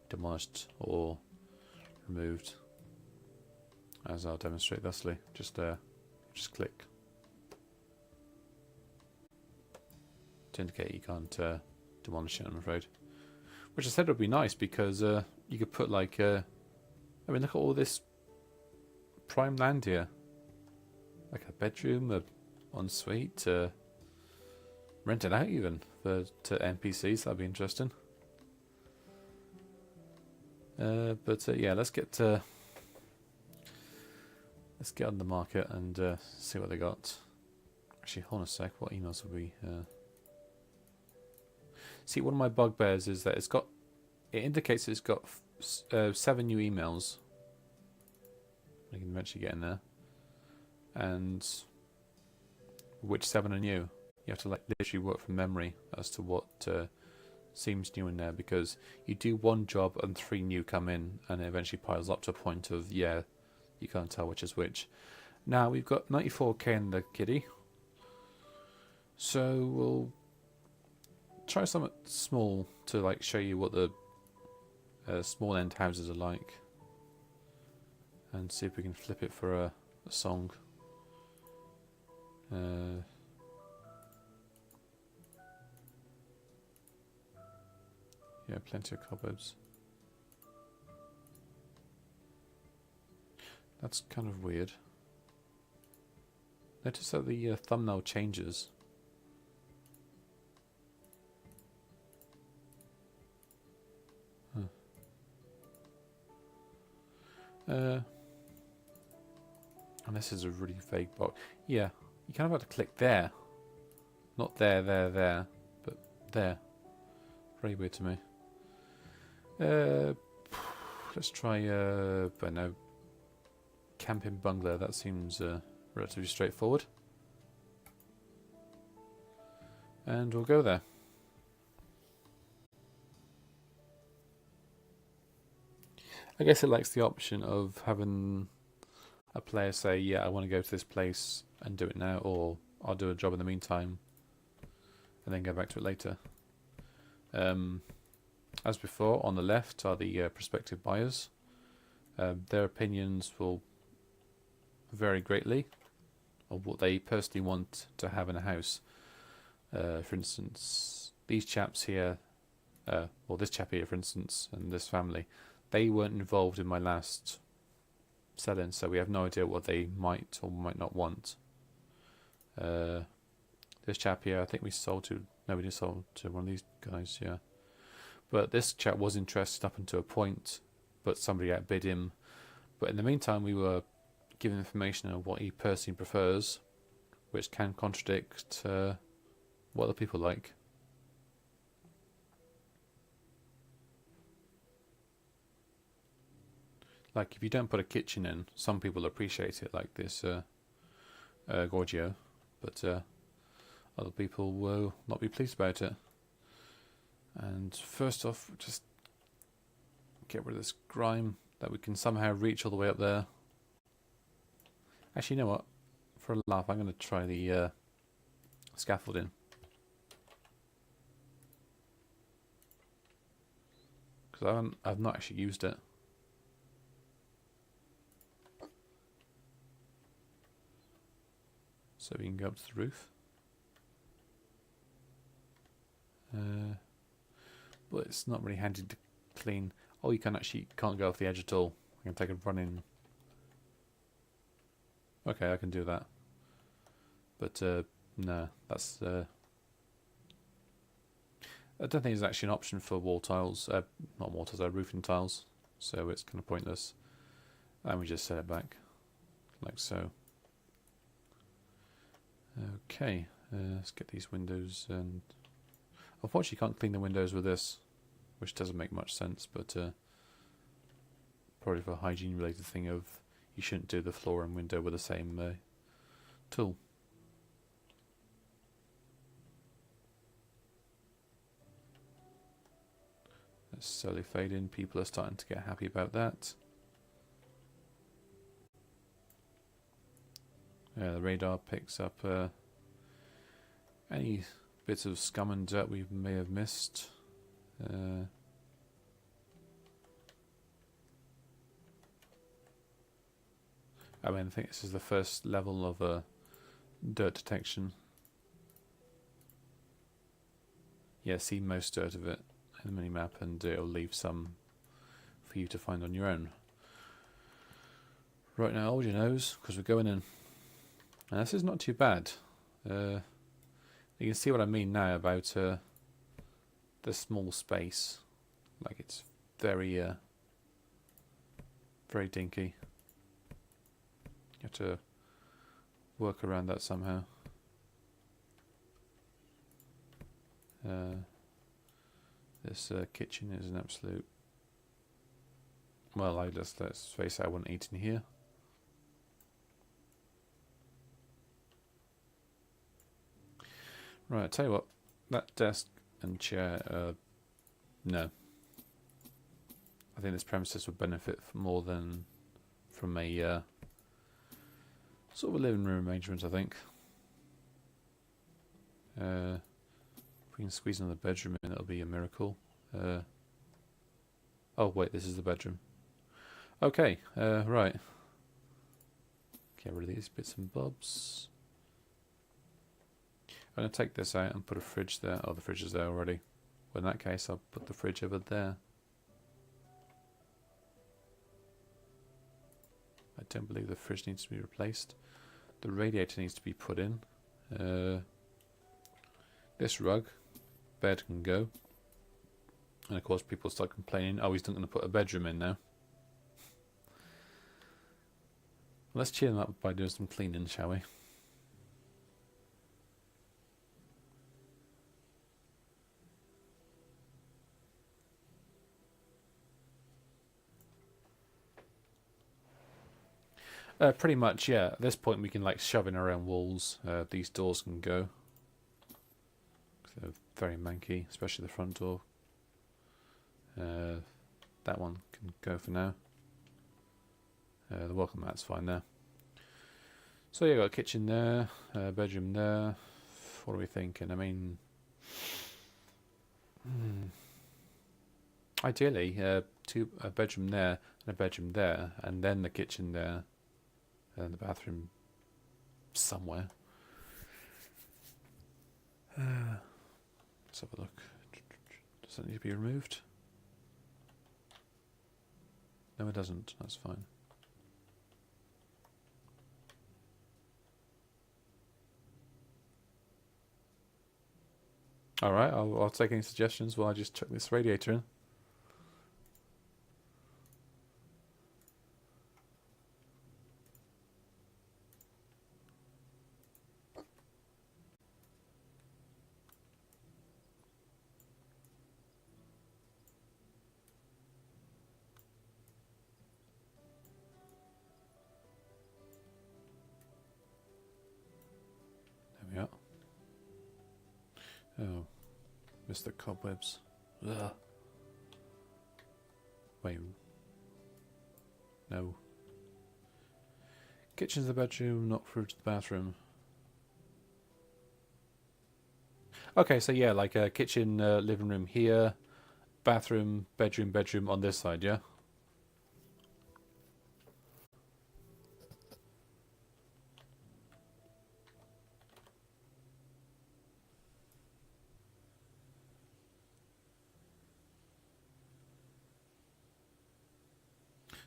demolished or removed. As I'll demonstrate thusly. Just Just click to indicate you can't demolish it, I'm afraid. Which I said would be nice because you could put like, I mean, look at all this prime land here. Like a bedroom, a ensuite, rent it out even to NPCs. That'd be interesting. But yeah, let's get on the market and see what they got. Actually, hold on a sec. What emails have we? See, one of my bugbears is that it indicates it's got 7 new emails. I can eventually get in there, and which 7 are new? You have to like literally work from memory as to what seems new in there, because you do one job and 3 new come in, and it eventually piles up to a point of, yeah, you can't tell which is which. Now we've got 94k in the kitty, so we'll try something small to like show you what the small end houses are like, and see if we can flip it for a song. Yeah, plenty of cobwebs. That's kind of weird. Notice that the thumbnail changes. And this is a really vague box. Yeah, you kind of have to click there. Not there, but there. Very weird to me. Let's try, I don't know, camping bungalow. That seems relatively straightforward. And we'll go there. I guess it likes the option of having a player say, yeah, I want to go to this place and do it now, or I'll do a job in the meantime and then go back to it later. As before, on the left are the prospective buyers. Their opinions will vary greatly of what they personally want to have in a house. For instance, these chaps here, or this chap here, for instance, and this family, they weren't involved in my last sell-in, so we have no idea what they might or might not want. This chap here, I think we sold to, no, we did sold to one of these guys, yeah. But this chap was interested up until a point, but somebody outbid him. But in the meantime, we were given information on what he personally prefers, which can contradict what other people like. Like, if you don't put a kitchen in, some people appreciate it, like this Gorgio, but other people will not be pleased about it. And first off, just get rid of this grime that we can somehow reach all the way up there. Actually, you know what? For a laugh, I'm going to try the scaffolding. Because I've not actually used it. So we can go up to the roof. But it's not really handy to clean. Oh, you can't go off the edge at all. I can take a run in. Okay, I can do that. But no, that's I don't think there's actually an option for wall tiles. Not wall tiles, roofing tiles. So it's kind of pointless. And we just set it back like so. Okay, let's get these windows, and unfortunately can't clean the windows with this, which doesn't make much sense, but probably for a hygiene related thing of you shouldn't do the floor and window with the same tool. Let's slowly fade in. People are starting to get happy about that. The radar picks up any bits of scum and dirt we may have missed. I mean, I think this is the first level of dirt detection. Yeah, see most dirt of it in the minimap, and it'll leave some for you to find on your own. Right, now hold your nose, because we're going in. Now this is not too bad. You can see what I mean now about the small space. Like, it's very very dinky. You have to work around that somehow. This kitchen is an absolute... Well, let's face it, I wouldn't eat in here. Right, I'll tell you what, that desk and chair, no. I think this premises would benefit more than from a sort of a living room arrangement, I think. If we can squeeze another bedroom in, it'll be a miracle. Oh wait, this is the bedroom. Okay, right. Get rid of these bits and bobs. I'm going to take this out and put a fridge there. Oh, the fridge is there already. Well, in that case, I'll put the fridge over there. I don't believe the fridge needs to be replaced. The radiator needs to be put in. This rug, bed can go. And of course people start complaining, oh, he's not going to put a bedroom in now. Let's cheer them up by doing some cleaning, shall we? Pretty much, yeah. At this point we can like shove in our own walls. These doors can go. They're very manky, especially the front door. That one can go for now. The welcome mat's fine there. So yeah, got a kitchen there, bedroom there. What are we thinking? I mean, ideally, a bedroom there and a bedroom there, and then the kitchen there, and the bathroom somewhere. Let's have a look. Does that need to be removed? No, it doesn't. That's fine. Alright, I'll take any suggestions while I just chuck this radiator in. There we are. Oh, missed the cobwebs. Ugh. Wait. No. Kitchen's the bedroom, not through to the bathroom. Okay, so yeah, like a kitchen, living room here, bathroom, bedroom on this side, yeah?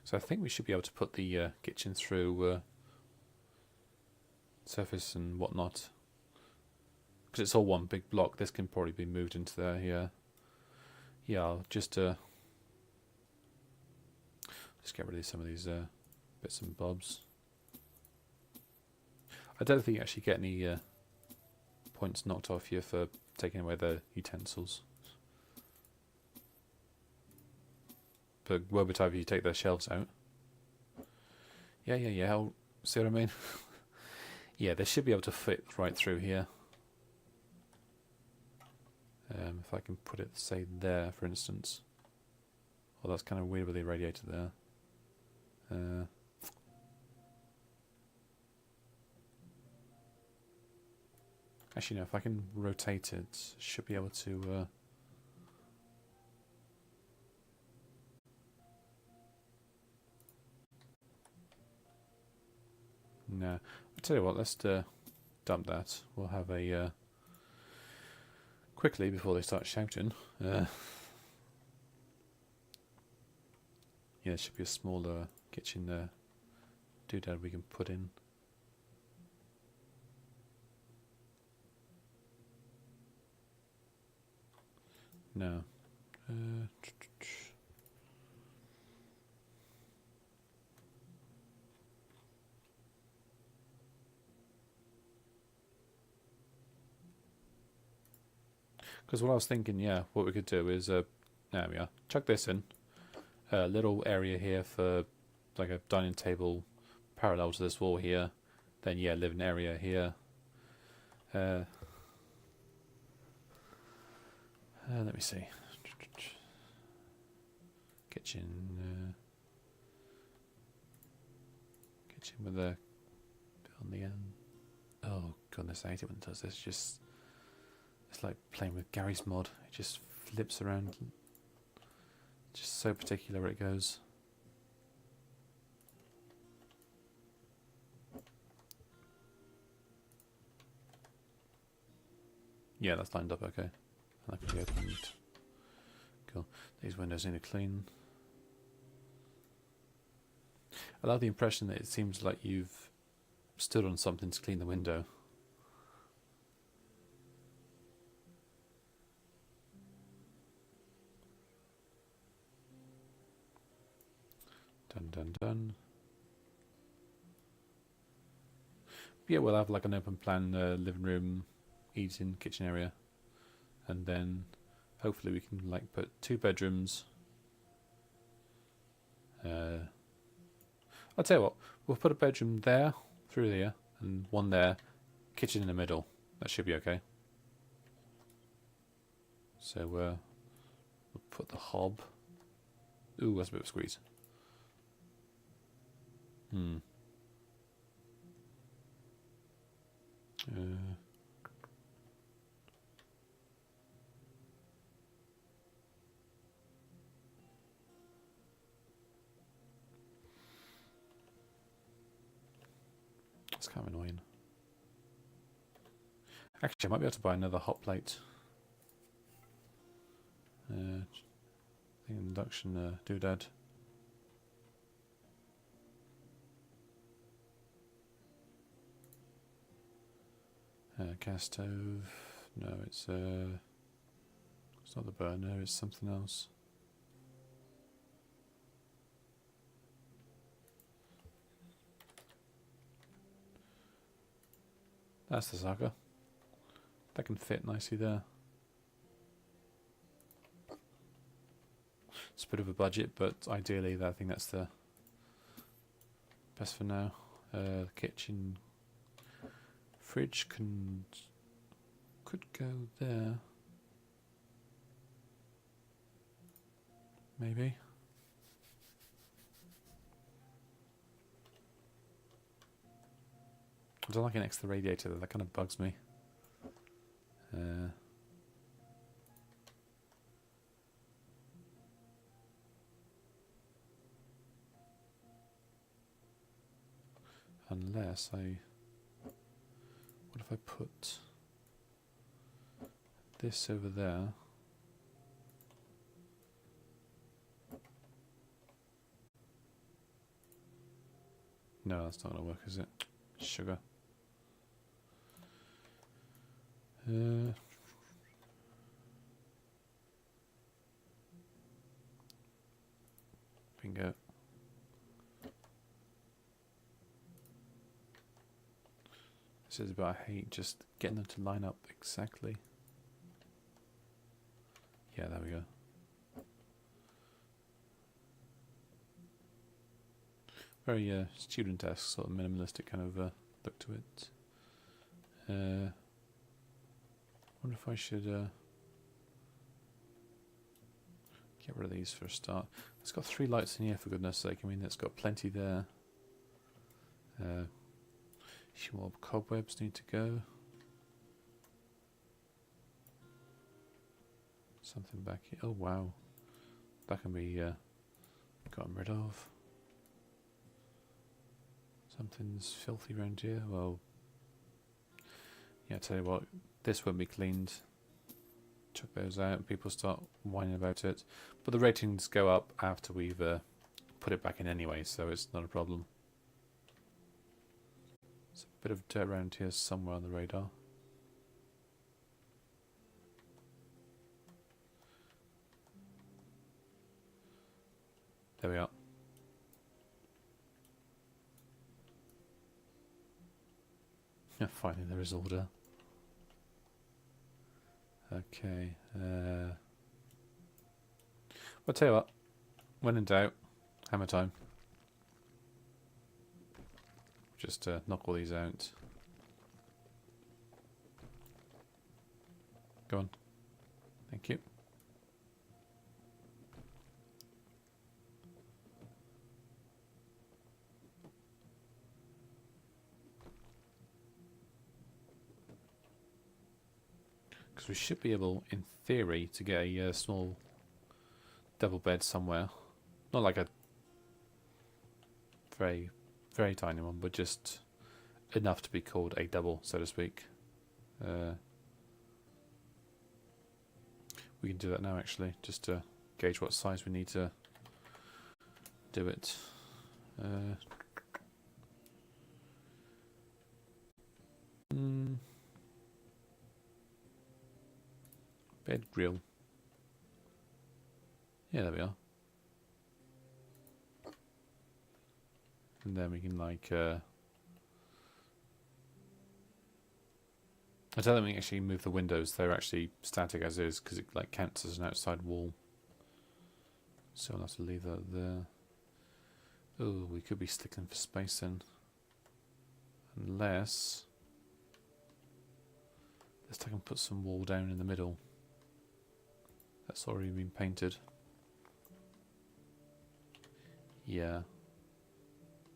So I think we should be able to put the kitchen through surface and whatnot. Because it's all one big block, this can probably be moved into there here. Yeah, I'll just get rid of some of these bits and bobs. I don't think you actually get any points knocked off here for taking away the utensils. But woe betide if you take their shelves out. Yeah. I'll see what I mean? Yeah, they should be able to fit right through here. If I can put it, say, there, for instance. Oh, that's kind of weird with the radiator there. Actually, no, if I can rotate it, should be able to... No. I'll tell you what, let's dump that. We'll have a... quickly, before they start shouting. Yeah, there should be a smaller kitchen doodad we can put in. No. Because what I was thinking, yeah, what we could do is, there we are, chuck this in. A little area here for like a dining table parallel to this wall here. Then, yeah, living area here. Let me see. Kitchen. Kitchen with a bit on the end. Oh, goodness, I hate it when it does this. Just. It's like playing with Gary's mod. It just flips around. Just so particular where it goes. Yeah, that's lined up okay. And that can be opened. Cool. These windows need to clean. I love the impression that it seems like you've stood on something to clean the window. Done. Yeah, we'll have like an open plan living room, eating, kitchen area, and then hopefully we can like put 2 bedrooms. I'll tell you what, we'll put a bedroom there, through there, and one there, kitchen in the middle. That should be okay. So we'll put the hob. Ooh, that's a bit of a squeeze. It's kind of annoying. Actually, I might be able to buy another hot plate. I think induction doodad. Gas stove. No, it's not the burner. It's something else. That's the sucker. That can fit nicely there. It's a bit of a budget, but ideally, I think that's the best for now. The kitchen. Fridge could go there. Maybe. I don't like it next to the radiator though, that kind of bugs me. Unless I... What if I put this over there? No, that's not going to work, is it? Sugar. Bingo. This is about, I hate just getting them to line up exactly. Yeah, there we go. Very student-esque, sort of minimalistic kind of look to it. Wonder if I should get rid of these for a start. It's got 3 lights in here, for goodness sake. I mean, it's got plenty there. Few more cobwebs need to go. Something back here. Oh wow, that can be gotten rid of. Something's filthy around here. Well, yeah, I tell you what, this won't be cleaned. Chuck those out. People start whining about it, but the ratings go up after we've put it back in anyway, so it's not a problem. There's a bit of dirt around here somewhere on the radar. There we are. Finally there is order. Okay. I'll tell you what. When in doubt, hammer time. Just knock all these out. Go on. Thank you. Because we should be able, in theory, to get a small double bed somewhere. Not like a very, very tiny one, but just enough to be called a double, so to speak. We can do that now, actually, just to gauge what size we need to do it. Bed grill. Yeah, there we are. And then we can like I don't think we actually move the windows. They're actually static as is because it like counts as an outside wall. So I'll have to leave that there. Oh, we could be sticking for space then. Unless I can put some wall down in the middle. That's already been painted. Yeah.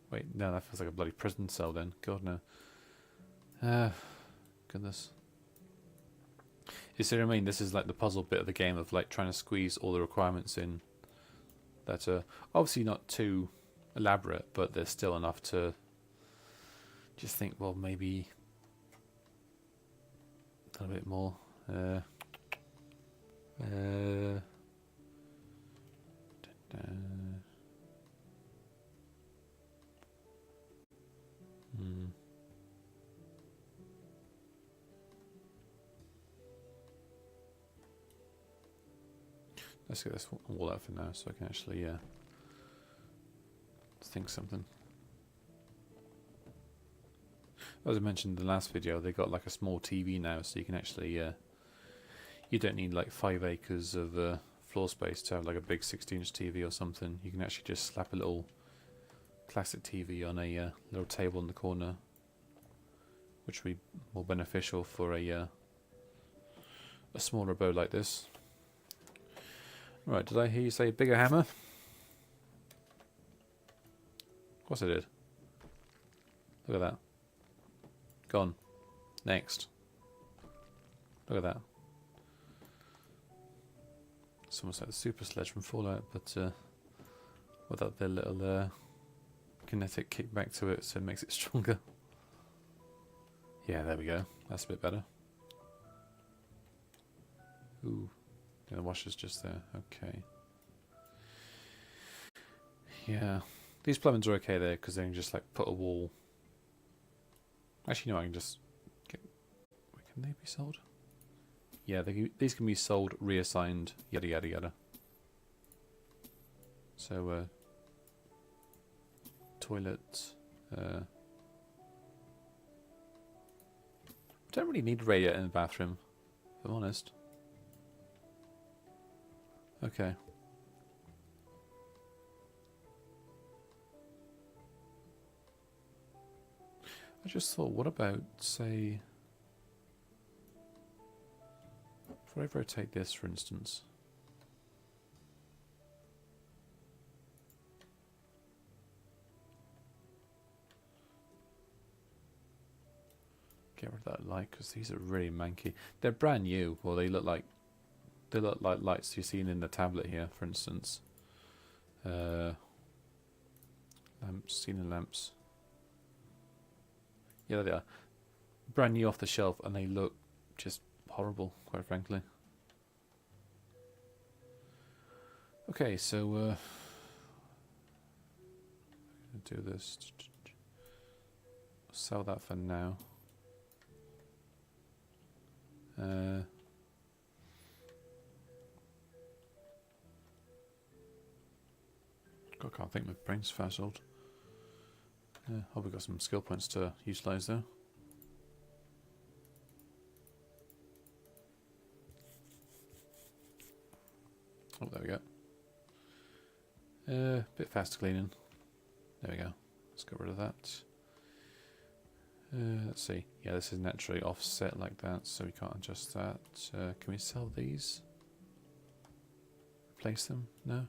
Wait, no, that feels like a bloody prison cell then. God, no. Goodness. You see what I mean? This is like the puzzle bit of the game of like trying to squeeze all the requirements in that are obviously not too elaborate, but there's still enough to just think, well, maybe a little bit more. Let's get this wall out for now so I can actually think something. As I mentioned in the last video, they got like a small TV now, so you can actually you don't need like 5 acres of floor space to have like a big 60-inch TV or something. You can actually just slap a little classic TV on a little table in the corner, which would be more beneficial for a smaller abode like this. Right, did I hear you say bigger hammer? Of course I did. Look at that. Gone. Next. Look at that. It's almost like the super sledge from Fallout, but without their little kinetic kickback to it, so it makes it stronger. Yeah, there we go. That's a bit better. Ooh. Yeah, the washer's just there. Okay. Yeah. These plugins are okay there because they can just like put a wall. Actually, no, I can just get. Can they be sold? Yeah, these can be sold, reassigned, yada yada yada. So, toilet. Don't really need a radiator in the bathroom, if I'm honest. Okay. I just thought, what about, say, if I rotate this, for instance. Get rid of that light, because these are really manky. They're brand new. Well, they look like lights you've seen in the tablet here, for instance. Lamps, ceiling lamps. Yeah, they are. Brand new off the shelf, and they look just horrible, quite frankly. Okay, so do this. Sell that for now. God, I can't think. My brain's frazzled. Hope we've got some skill points to utilise though. Oh, there we go. Bit faster cleaning. There we go. Let's get rid of that. Let's see. Yeah, this is naturally offset like that, so we can't adjust that. Can we sell these? Replace them? No?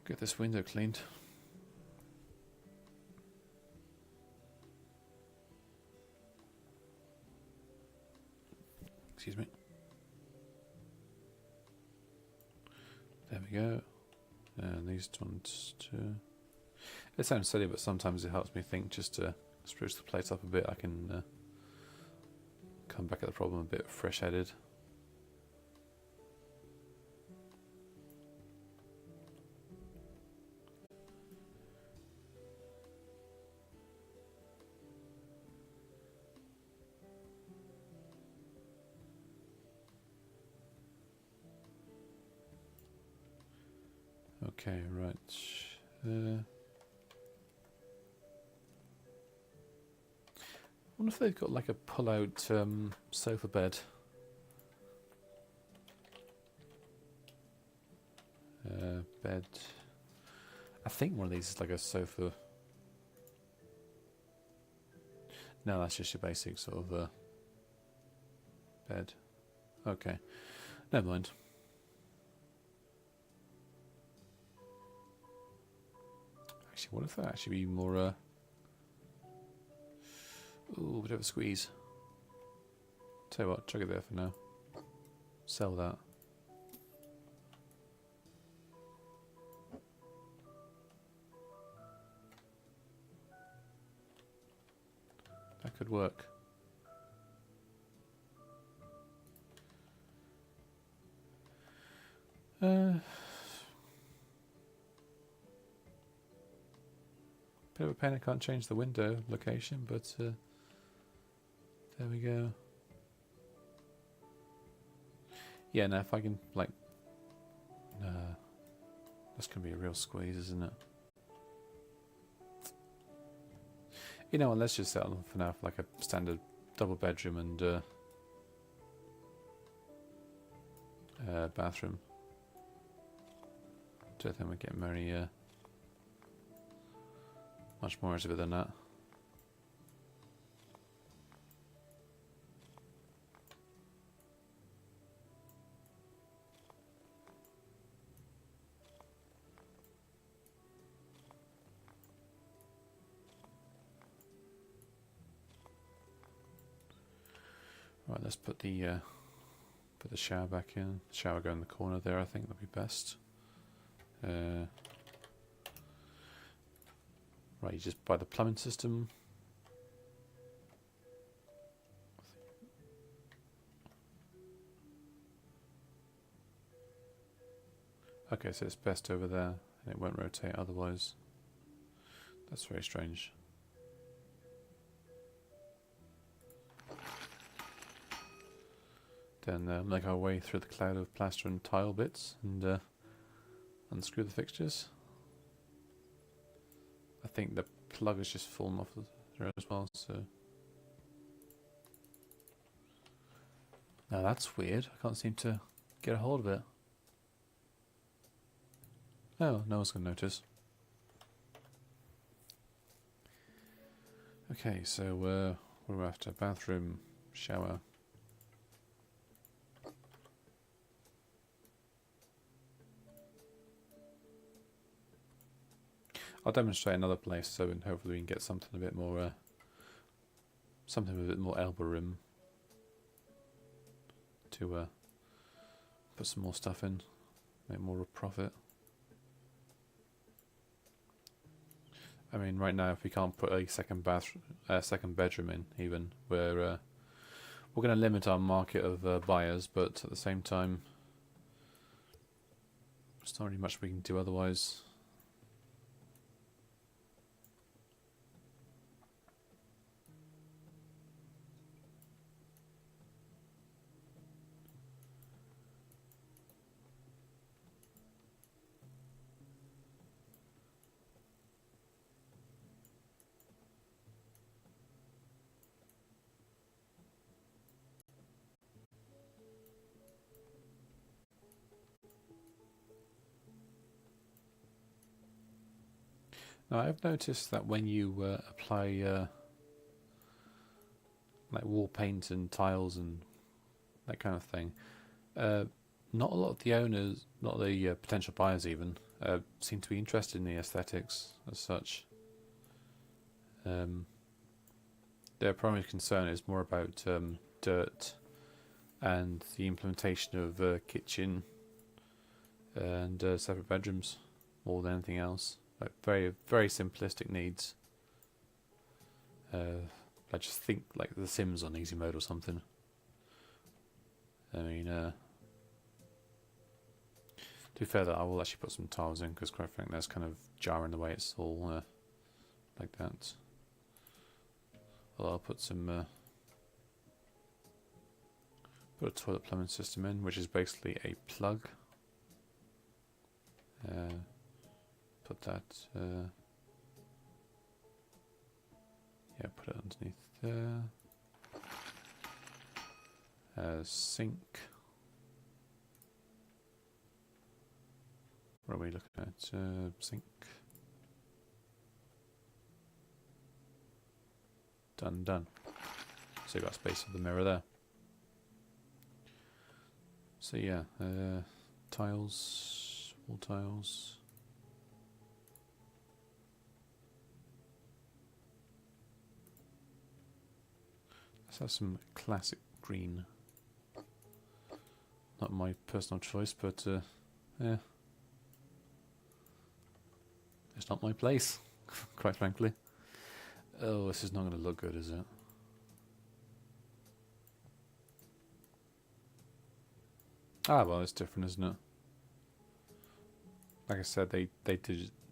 Get this window cleaned. Excuse me. There we go. And these ones too. It sounds silly, but sometimes it helps me think just to spruce the plates up a bit. I can come back at the problem a bit fresh-headed. Okay, right. I wonder if they've got like a pull-out sofa bed. Bed. I think one of these is like a sofa. No, that's just your basic sort of bed. Okay, never mind. Actually, what if that actually be more? Ooh, bit of a squeeze. Tell you what, chuck it there for now. Sell that. That could work. Bit of a pain I can't change the window location, but there we go. Yeah, now if I can, like... that's going to be a real squeeze, isn't it? You know what, let's just settle for now for like a standard double bedroom and bathroom. Don't think we're getting very much more out of it than that. Right, let's put the shower back in. The shower go in the corner there. I think that'd be best. Right, you just buy the plumbing system. Okay, so it's best over there, and it won't rotate otherwise. That's very strange. Then make our way through the cloud of plaster and tile bits and unscrew the fixtures. I think the plug has just fallen off there as well, so... Now that's weird, I can't seem to get a hold of it. Oh, no one's going to notice. Okay, so what are we after? Bathroom, shower. I'll demonstrate another place, so hopefully we can get something a bit more, something with a bit more elbow room to put some more stuff in, make more of a profit. I mean, right now, if we can't put a second bedroom in, even we're going to limit our market of buyers, but at the same time, there's not really much we can do otherwise. Now, I've noticed that when you apply like wall paint and tiles and that kind of thing, not a lot of the owners, not the potential buyers even, seem to be interested in the aesthetics as such. Their primary concern is more about dirt and the implementation of kitchen and separate bedrooms more than anything else. Like very, very simplistic needs. I just think like The Sims on easy mode or something. I mean, to be fair, that I will actually put some tiles in because, quite frankly, that's kind of jarring the way it's all like that. Well, I'll put some put a toilet plumbing system in, which is basically a plug. Put that. Yeah, put it underneath there. Sink. What are we looking at? Sink. Done. So you've got space for the mirror there. So yeah, tiles, wall tiles. Let's have some classic green. Not my personal choice, but yeah. It's not my place, quite frankly. Oh, this is not going to look good, is it? Ah, well, it's different, isn't it? Like I said, they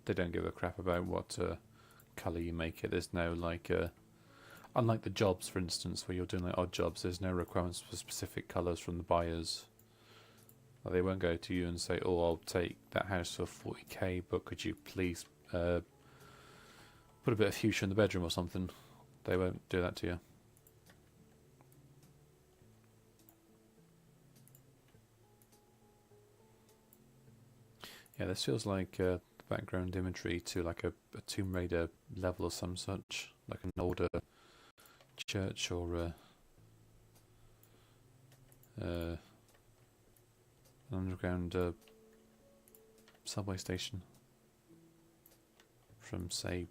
don't give a crap about what colour you make it. There's no like, unlike the jobs, for instance, where you're doing like odd jobs. There's no requirements for specific colours from the buyers. Like, they won't go to you and say, "Oh, I'll take that house for 40k, but could you please put a bit of fuchsia in the bedroom or something?" They won't do that to you. Yeah, this feels like the background imagery to like a Tomb Raider level or some such, like an older church or an underground subway station from, say,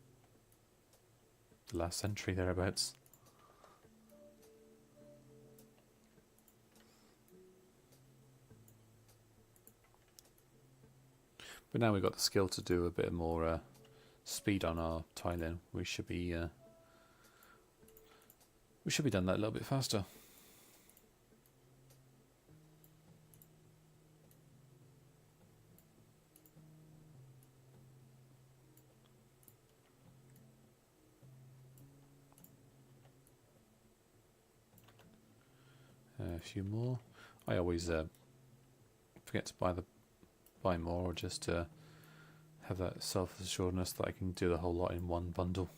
the last century thereabouts. But now we've got the skill to do a bit more speed on our tiling. We should be done that a little bit faster. A few more. I always forget to buy more, or just have that self-assuredness that I can do the whole lot in one bundle.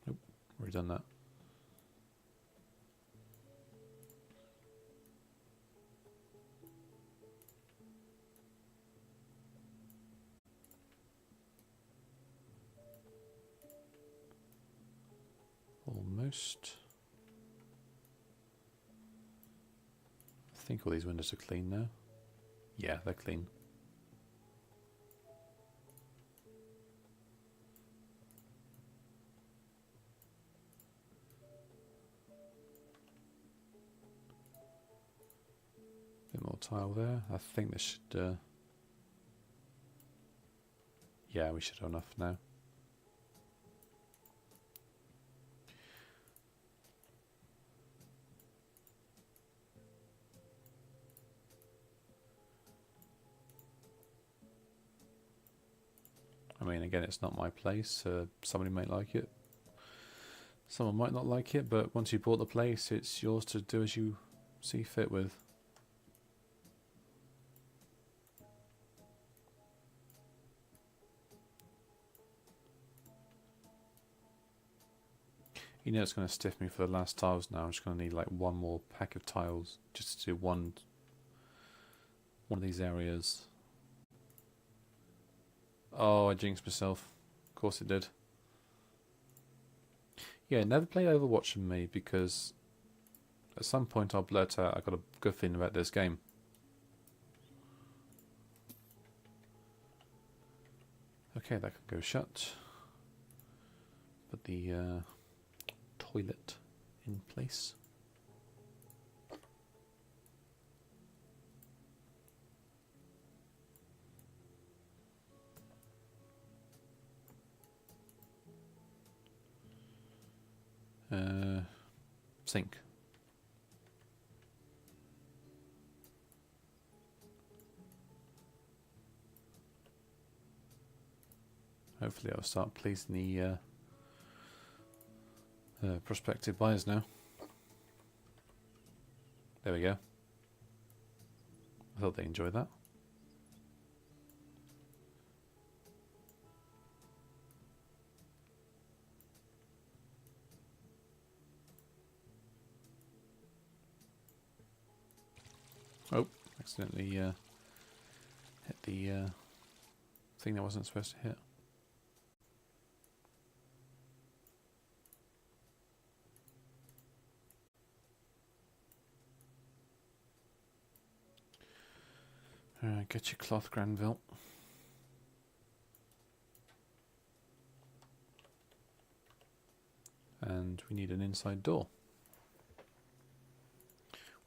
Nope, already done that. Almost. I think all these windows are clean now. Yeah, they're clean. tile there. I think this should... yeah, we should have enough now. I mean, again, it's not my place. Somebody might like it. Someone might not like it, but once you bought the place, it's yours to do as you see fit with. You know it's going to stiff me for the last tiles now. I'm just going to need like one more pack of tiles just to do one of these areas. Oh, I jinxed myself. Of course it did. Yeah, never play Overwatch with me, because at some point I'll blurt out I've got a good feeling about this game. Okay, that can go shut. Put the toilet in place. Sink. Hopefully I'll start pleasing the prospective buyers now. There we go. I thought they enjoyed that. Oh, accidentally hit the thing that wasn't supposed to hit. Alright, get your cloth, Granville. And we need an inside door.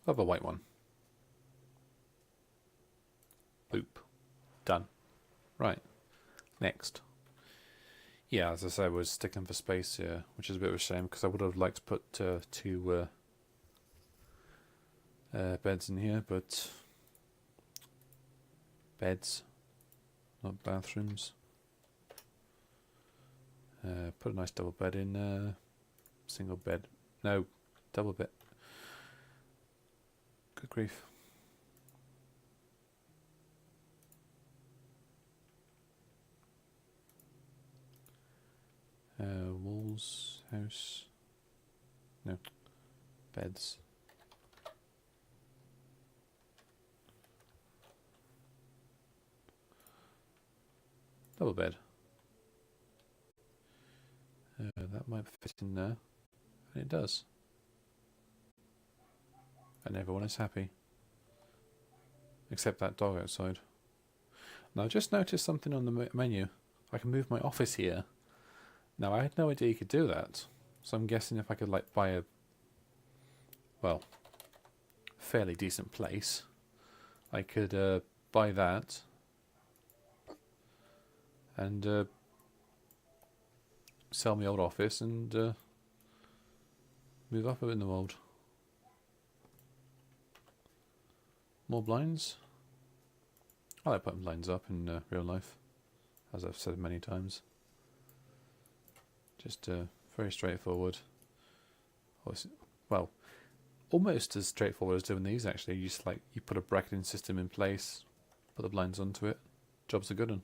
We'll have a white one. Boop. Done. Right. Next. Yeah, as I say, we're sticking for space here, which is a bit of a shame, because I would have liked to put two beds in here, but beds, not bathrooms. Put a nice double bed in, single bed. No, double bed. Good grief. Walls, house, no, beds. Double bed. That might fit in there, and it does. And everyone is happy. Except that dog outside. Now I just noticed something on the menu. I can move my office here. Now, I had no idea you could do that, so I'm guessing if I could, like, buy a, well, fairly decent place, I could buy that and sell my old office and move up a bit in the world. More blinds? I like putting blinds up in real life, as I've said many times. Just very straightforward. Well, almost as straightforward as doing these actually. You just you put a bracketing system in place, put the blinds onto it. Job's a good one.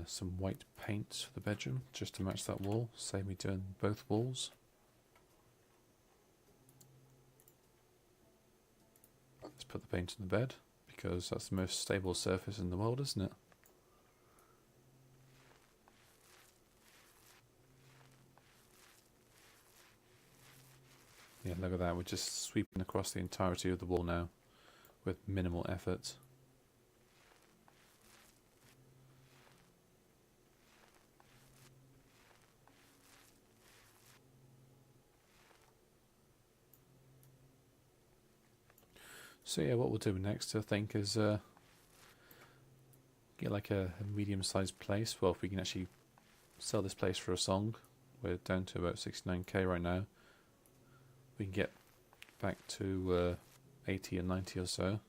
Some white paint for the bedroom just to match that wall. Save me doing both walls. Let's put the paint in the bed because that's the most stable surface in the world, isn't it? Yeah, look at that. We're just sweeping across the entirety of the wall now with minimal effort. So yeah, what we'll do next, I think, is get like a medium-sized place. Well, if we can actually sell this place for a song, we're down to about 69k right now. We can get back to 80 or 90 or so.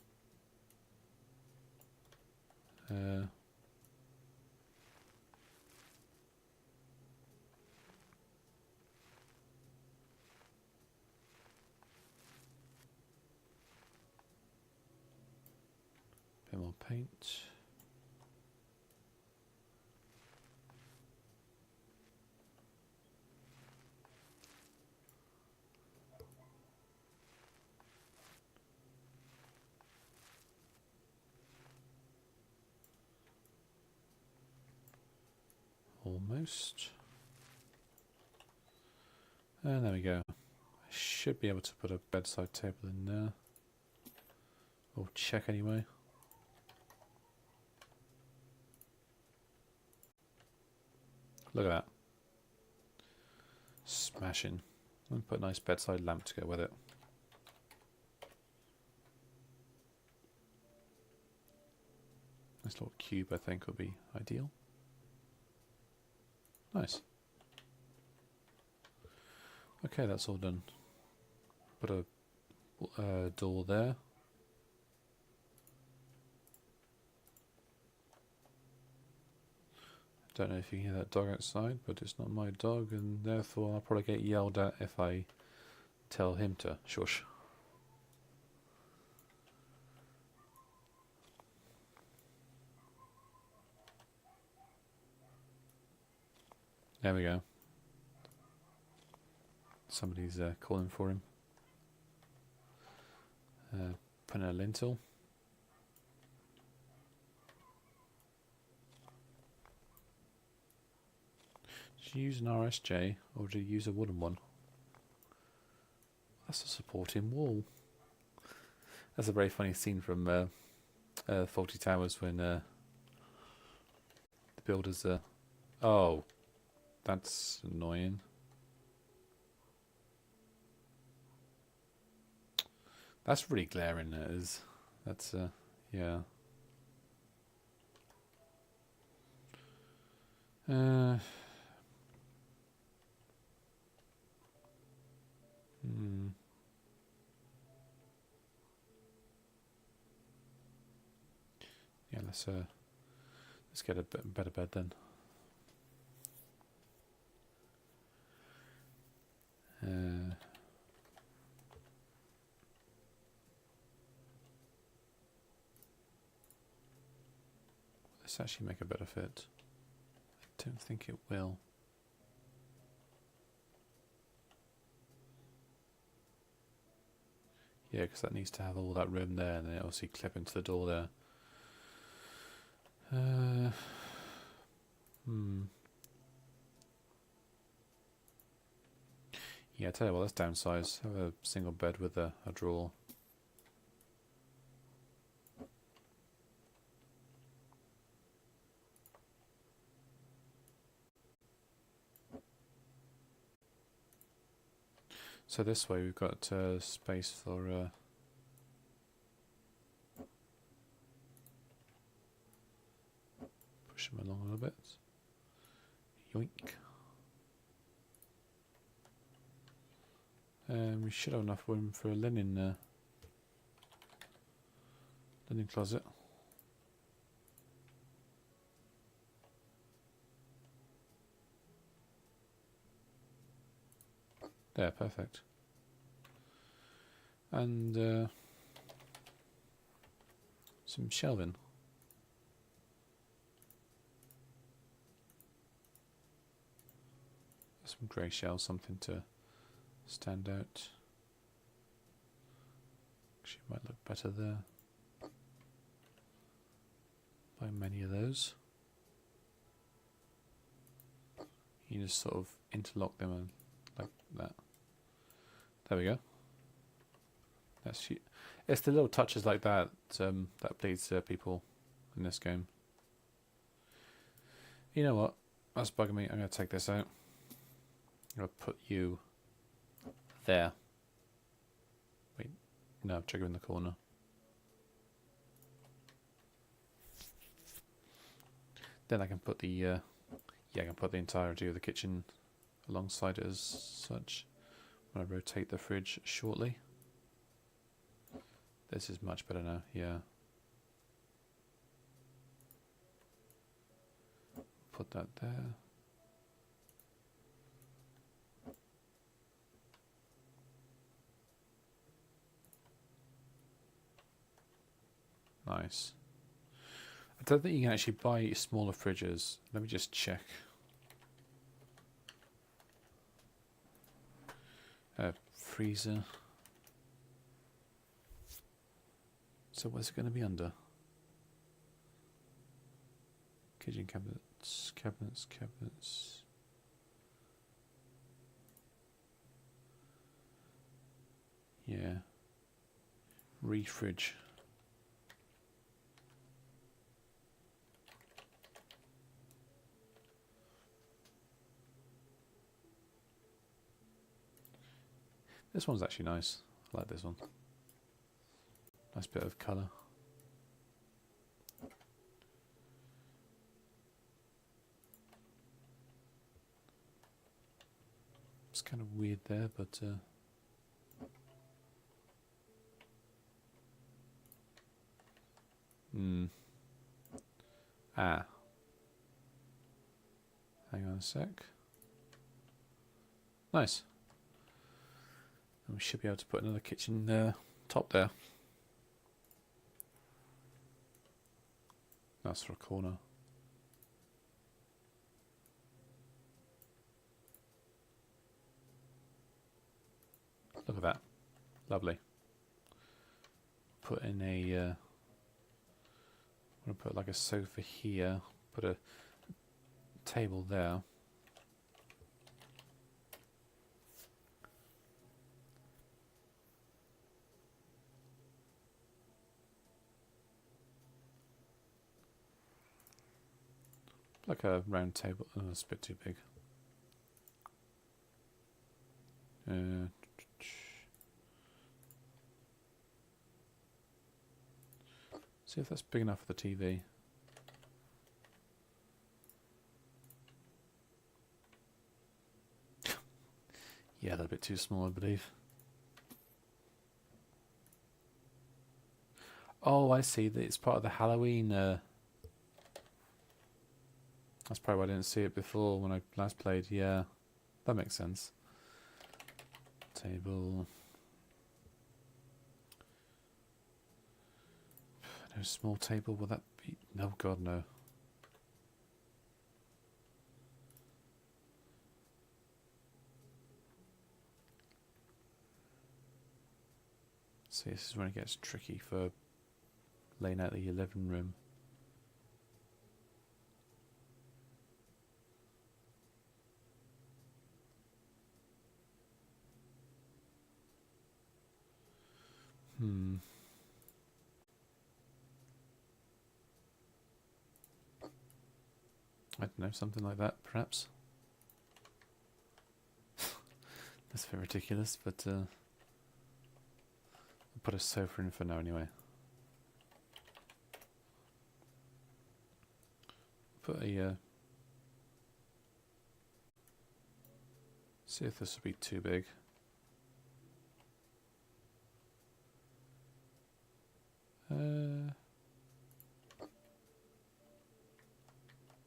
Bit more paint. Almost. And there we go. I should be able to put a bedside table in there. Or check anyway. Look at that. Smashing. And put a nice bedside lamp to go with it. This little cube, I think, would be ideal. Nice. Okay, that's all done. Put a door there. Don't know if you can hear that dog outside, but it's not my dog, and therefore I'll probably get yelled at if I tell him to shush. There we go. Somebody's calling for him. Putting a lintel. Did you use an RSJ or did you use a wooden one? That's a supporting wall. That's a very funny scene from Faulty Towers when the builders oh, that's annoying. That's really glaring, that is. That's, yeah. Yeah, let's get a better bed then. Let's actually make a better fit. I don't think it will. Yeah, because that needs to have all that room there, and then obviously clip into the door there. Yeah, I tell you what, let's downsize. Have a single bed with a drawer. So this way we've got space for push them along a little bit. Yoink. We should have enough room for a linen closet. There, perfect. And some shelving. Some grey shells, something to stand out. Actually, might look better there. Buy many of those. You just sort of interlock them and like that. There we go. That's it's the little touches like that that bleeds people in this game. You know what? That's bugging me. I'm going to take this out. I'm going to put you there. Wait, no, trigger in the corner. Then I can put the I can put the entirety of the kitchen alongside it as such when I rotate the fridge shortly. This is much better now, yeah. Put that there. Nice. I don't think you can actually buy smaller fridges. Let me just check. Freezer. So what's it going to be under? Kitchen cabinets, cabinets. Yeah. Refridge. This one's actually nice. I like this one. Nice bit of colour. It's kind of weird there, but hang on a sec. Nice. And we should be able to put another kitchen top there. That's for a corner. Look at that. Lovely. Put in a I'm going to put like a sofa here, put a table there. Like a round table. Oh, that's a bit too big. See if that's big enough for the TV. Yeah, that's a bit too small, I believe. Oh, I see. It's part of the Halloween. That's probably why I didn't see it before when I last played. Yeah, that makes sense. Table. No small table. Will that be? No, God, no. See, this is when it gets tricky for laying out the living room. I don't know, something like that, perhaps. That's a bit ridiculous, but I'll put a sofa in for now anyway. Put a see if this will be too big.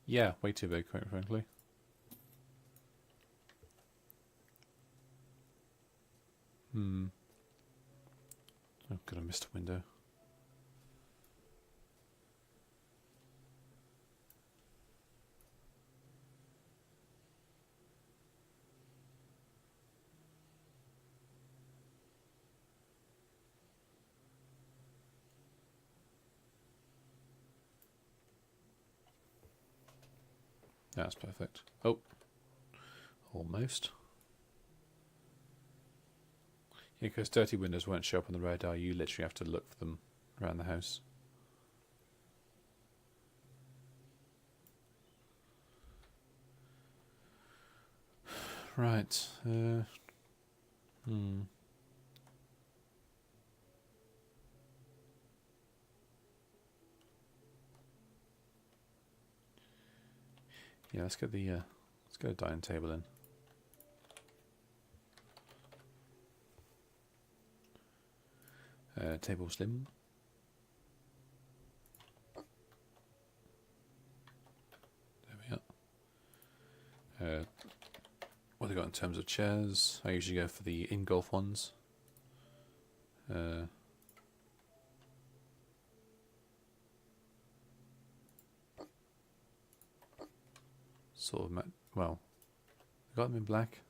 Yeah, way too big, quite frankly. Oh god, I missed a window. That's perfect. Oh, almost. Yeah, because dirty windows won't show up on the radar. You literally have to look for them around the house. Right. Yeah, let's get the let's get a dining table in. Table slim. There we are. What have we got in terms of chairs? I usually go for the in-golf ones. Sort of well, they got them in black.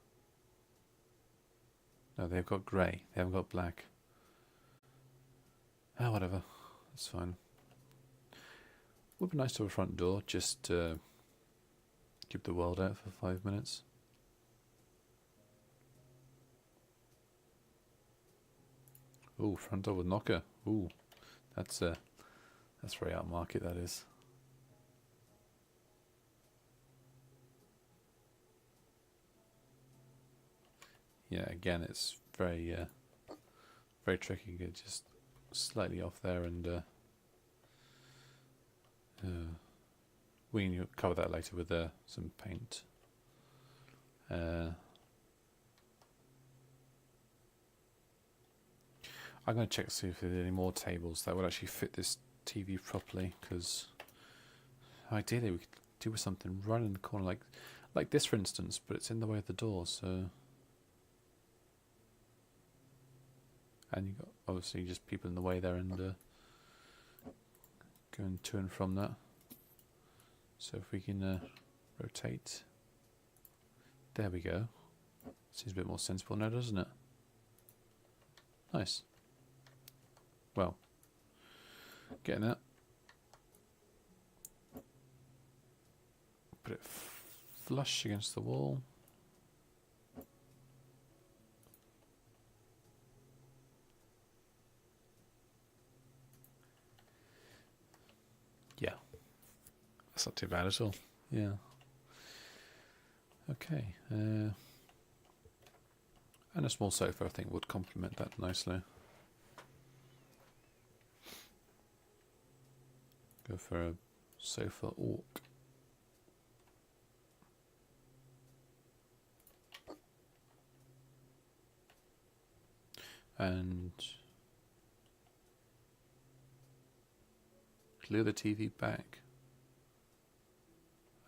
No, they've got grey. They haven't got black. Ah, whatever. That's fine. Would be nice to have a front door, just keep the world out for 5 minutes. Ooh, front door with knocker. Ooh, that's very outmarket, that is. Yeah, again, it's very very tricky. Get just slightly off there, and we can cover that later with some paint. I'm going to check to see if there are any more tables that would actually fit this TV properly, because ideally we could do with something right in the corner, like this for instance, but it's in the way of the door, so... And you've got obviously just people in the way there, and going to and from that. So if we can rotate, there we go. Seems a bit more sensible now, doesn't it? Nice. Well, getting that. Put it flush against the wall. Yeah, that's not too bad at all. Yeah. Okay. And a small sofa, I think, would complement that nicely. Go for a sofa orc. And clear the TV back.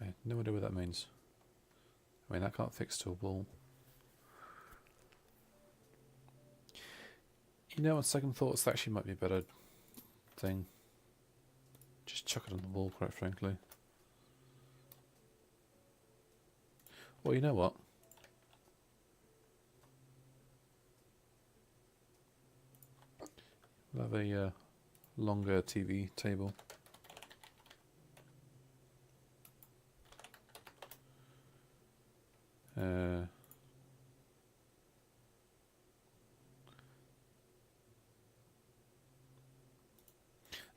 I have no idea what that means. I mean, that can't fix to a wall. You know, on second thoughts, that actually might be a better thing. Just chuck it on the wall, quite frankly. Well, you know what? We'll have a longer TV table.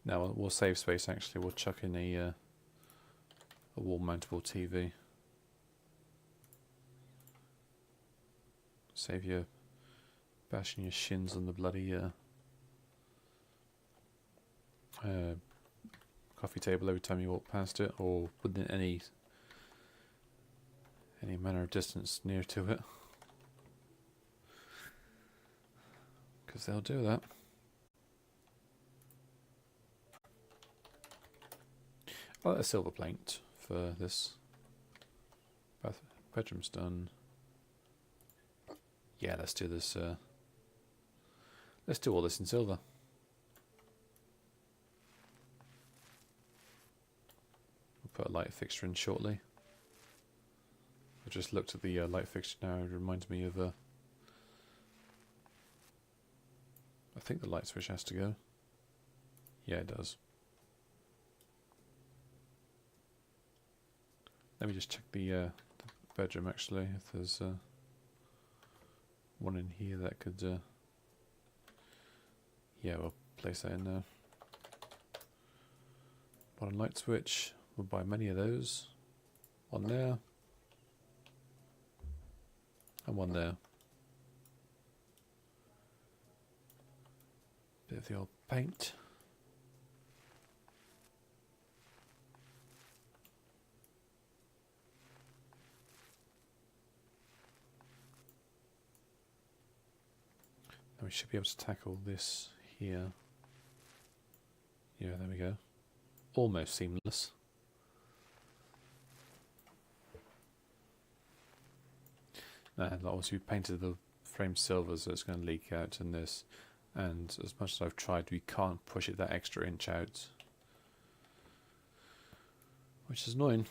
Now we'll save space. Actually, we'll chuck in a wall-mountable TV. Save you bashing your shins on the bloody coffee table every time you walk past it, or within any manner of distance near to it, because they'll do that. I like the silver paint for this. Bedroom's done. Yeah, let's do this. Let's do all this in silver. We'll put a light fixture in shortly. I just looked at the light fixture now. It reminds me of. I think the light switch has to go. Yeah, it does. Let me just check the bedroom actually, if there's one in here that could. Yeah, we'll place that in there. One light switch. We'll buy many of those. One there. And one there. Bit of the old paint. should be able to tackle this here. Yeah, there we go. Almost seamless. And obviously we painted the frame silver, so it's going to leak out in this. And as much as I've tried, we can't push it that extra inch out, which is annoying.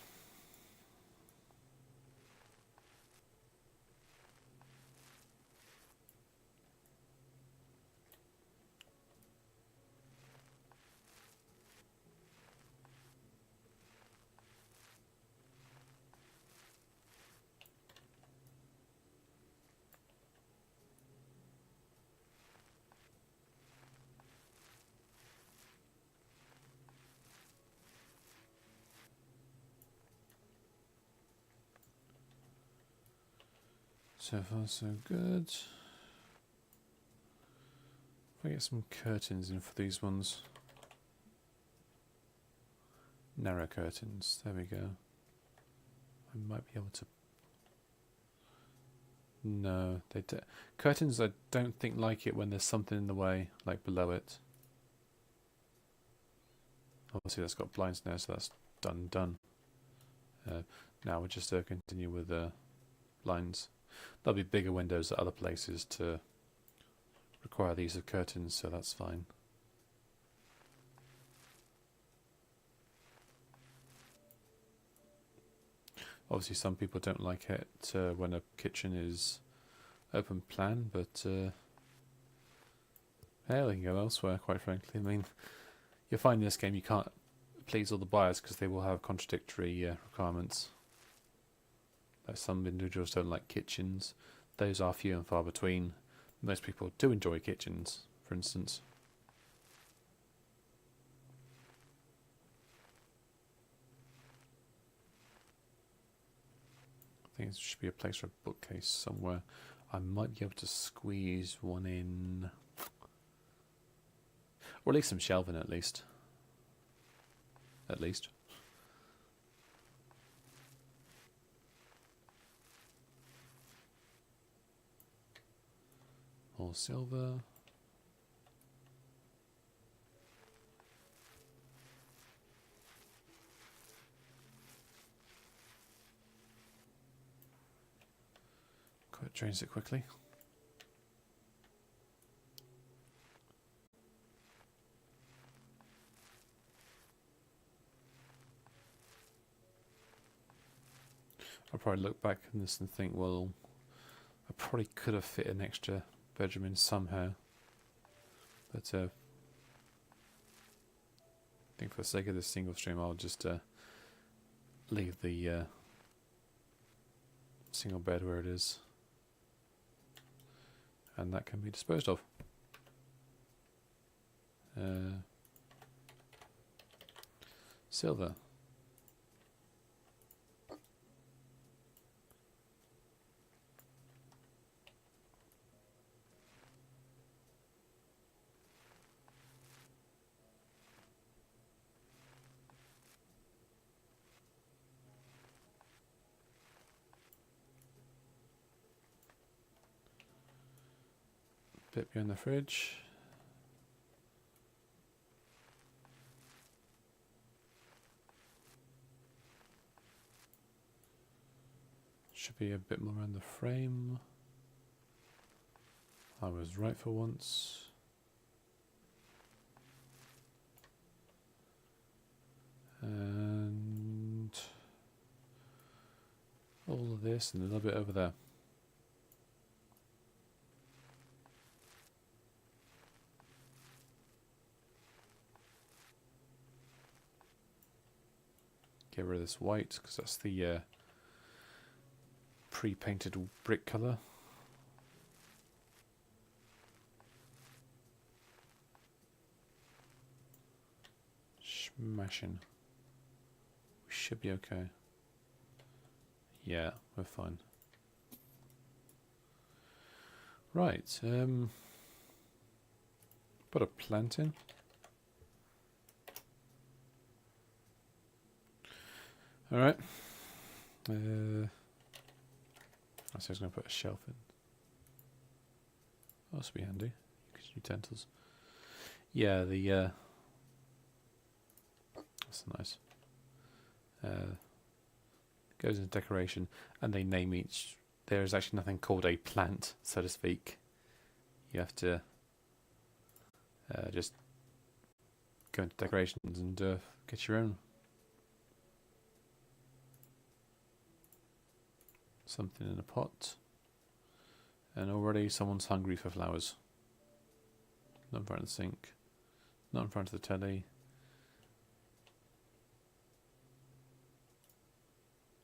So far so good. If I get some curtains in for these ones. Narrow curtains, there we go. I might be able to... No, they do. Curtains I don't think like it when there's something in the way, like below it. Obviously that's got blinds now, so that's done. Now we'll just continue with blinds. There'll be bigger windows at other places to require the use of curtains, so that's fine. Obviously some people don't like it when a kitchen is open plan, but hey, they can go elsewhere, quite frankly. I mean, you'll find in this game you can't please all the buyers because they will have contradictory requirements. Like some individuals don't like kitchens. Those are few and far between. Most people do enjoy kitchens, for instance. I think there should be a place for a bookcase somewhere. I might be able to squeeze one in. Or at least some shelving, at least. At least. More silver. Quite drains it quickly. I'll probably look back at this and think, well, I probably could have fit an extra bedroom in somehow, but I think for the sake of this single stream I'll just leave the single bed where it is, and that can be disposed of. Silver. Bit behind the fridge. Should be a bit more around the frame. I was right for once. And all of this and a little bit over there. Get rid of this white because that's the pre-painted brick colour. Smashing. We should be okay. Yeah, we're fine. Right. Put a plant in. All right. I was going to put a shelf in. That would be handy. utensils. Yeah, the that's nice. Goes into decoration, and they name each. There is actually nothing called a plant, so to speak. You have to just go into decorations and get your own. Something in a pot. And already someone's hungry for flowers. Not in front of the sink. Not in front of the telly.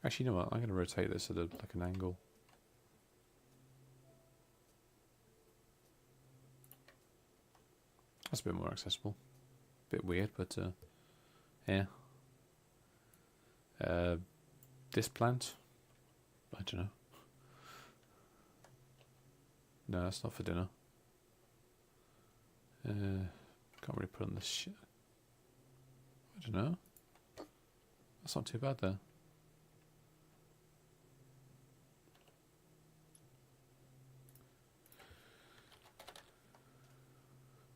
Actually, you know what? I'm going to rotate this at like an angle. That's a bit more accessible. Bit weird, but yeah. This plant? I don't know. No, that's not for dinner. Can't really put on this shit. I don't know. That's not too bad there.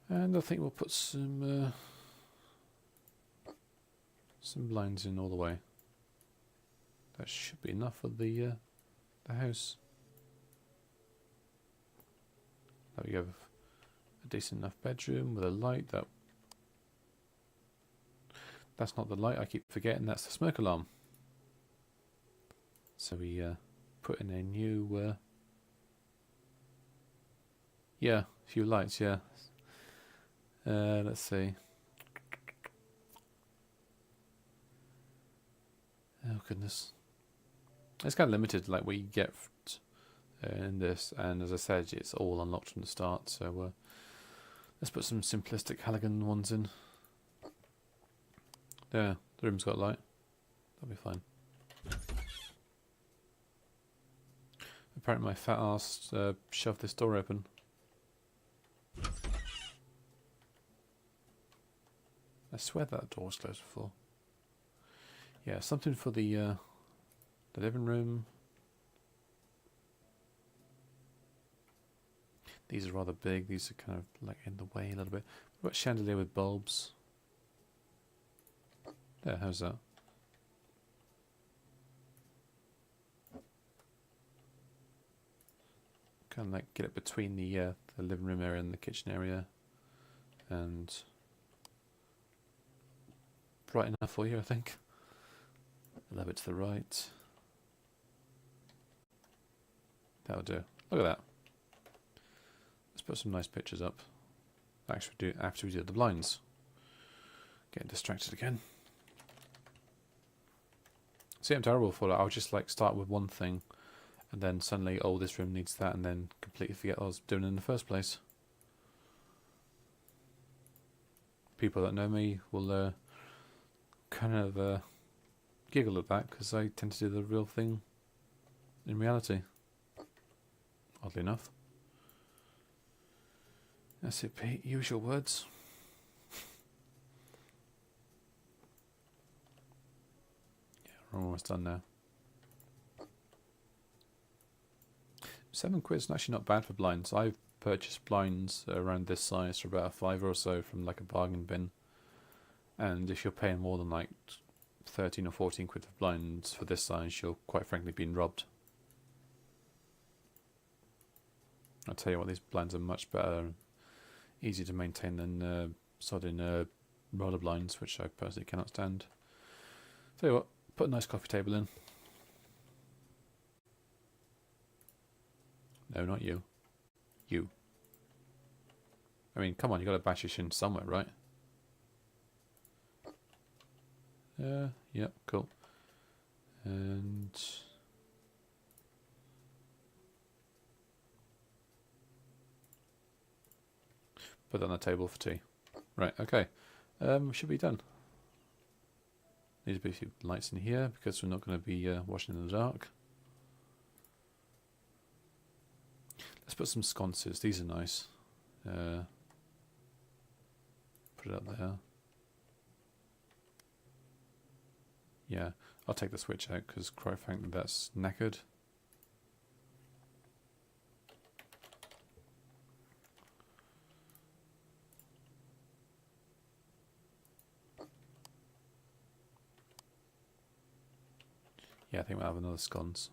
And I think we'll put some blinds in all the way. That should be enough for the house. There we have a decent enough bedroom with a light. That's not the light. I keep forgetting that's the smoke alarm. So we put in a new yeah, a few lights. Yeah. Let's see. Oh goodness, it's kind of limited, like what you get in this, and as I said, it's all unlocked from the start. So let's put some simplistic halogen ones in. There, the room's got light. That'll be fine. Apparently, my fat ass shoved this door open. I swear that door was closed before. Yeah, something for the living room. These are rather big. These are kind of like in the way a little bit. What about chandelier with bulbs? There, how's that? Kind of like get it between the living room area and the kitchen area, and bright enough for you, I think. A little bit to the right. That'll do. Look at that. Let's put some nice pictures up. Actually, after we do the blinds. Getting distracted again. See, I'm terrible for that. I'll just like start with one thing, and then suddenly, oh, this room needs that, and then completely forget what I was doing in the first place. People that know me will kind of giggle at that, because I tend to do the real thing in reality. Oddly enough. That's it, Pete. Use your words. Yeah, we're almost done now. £7 is actually not bad for blinds. I've purchased blinds around this size for about a £5 or so from like a bargain bin. And if you're paying more than like 13 or 14 quid for blinds for this size, you're quite frankly being robbed. I'll tell you what, these blinds are much better, easier to maintain than sodding roller blinds, which I personally cannot stand. Tell you what, put a nice coffee table in. No, not you. You. I mean, come on, you got to bash your shin somewhere, right? Yeah, cool. And put that on the table for tea. Right, okay. We should be done. Need to be a few lights in here because we're not going to be washing in the dark. Let's put some sconces. These are nice. Put it up there. Yeah, I'll take the switch out because quite frankly that's knackered. Yeah, I think we'll have another scones.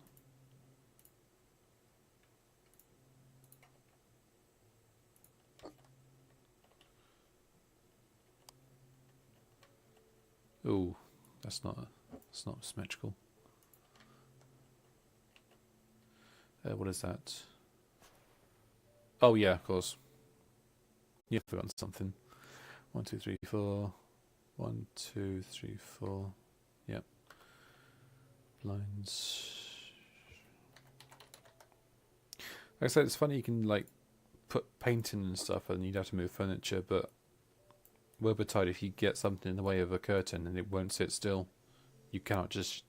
Ooh, that's not symmetrical. What is that? Oh yeah, of course. You've forgotten something. 1, 2, 3, 4. 1, 2, 3, 4. Yep. Blinds. Like I said, it's funny you can like put painting and stuff, and you'd have to move furniture, but Webertide, if you get something in the way of a curtain and it won't sit still, you cannot just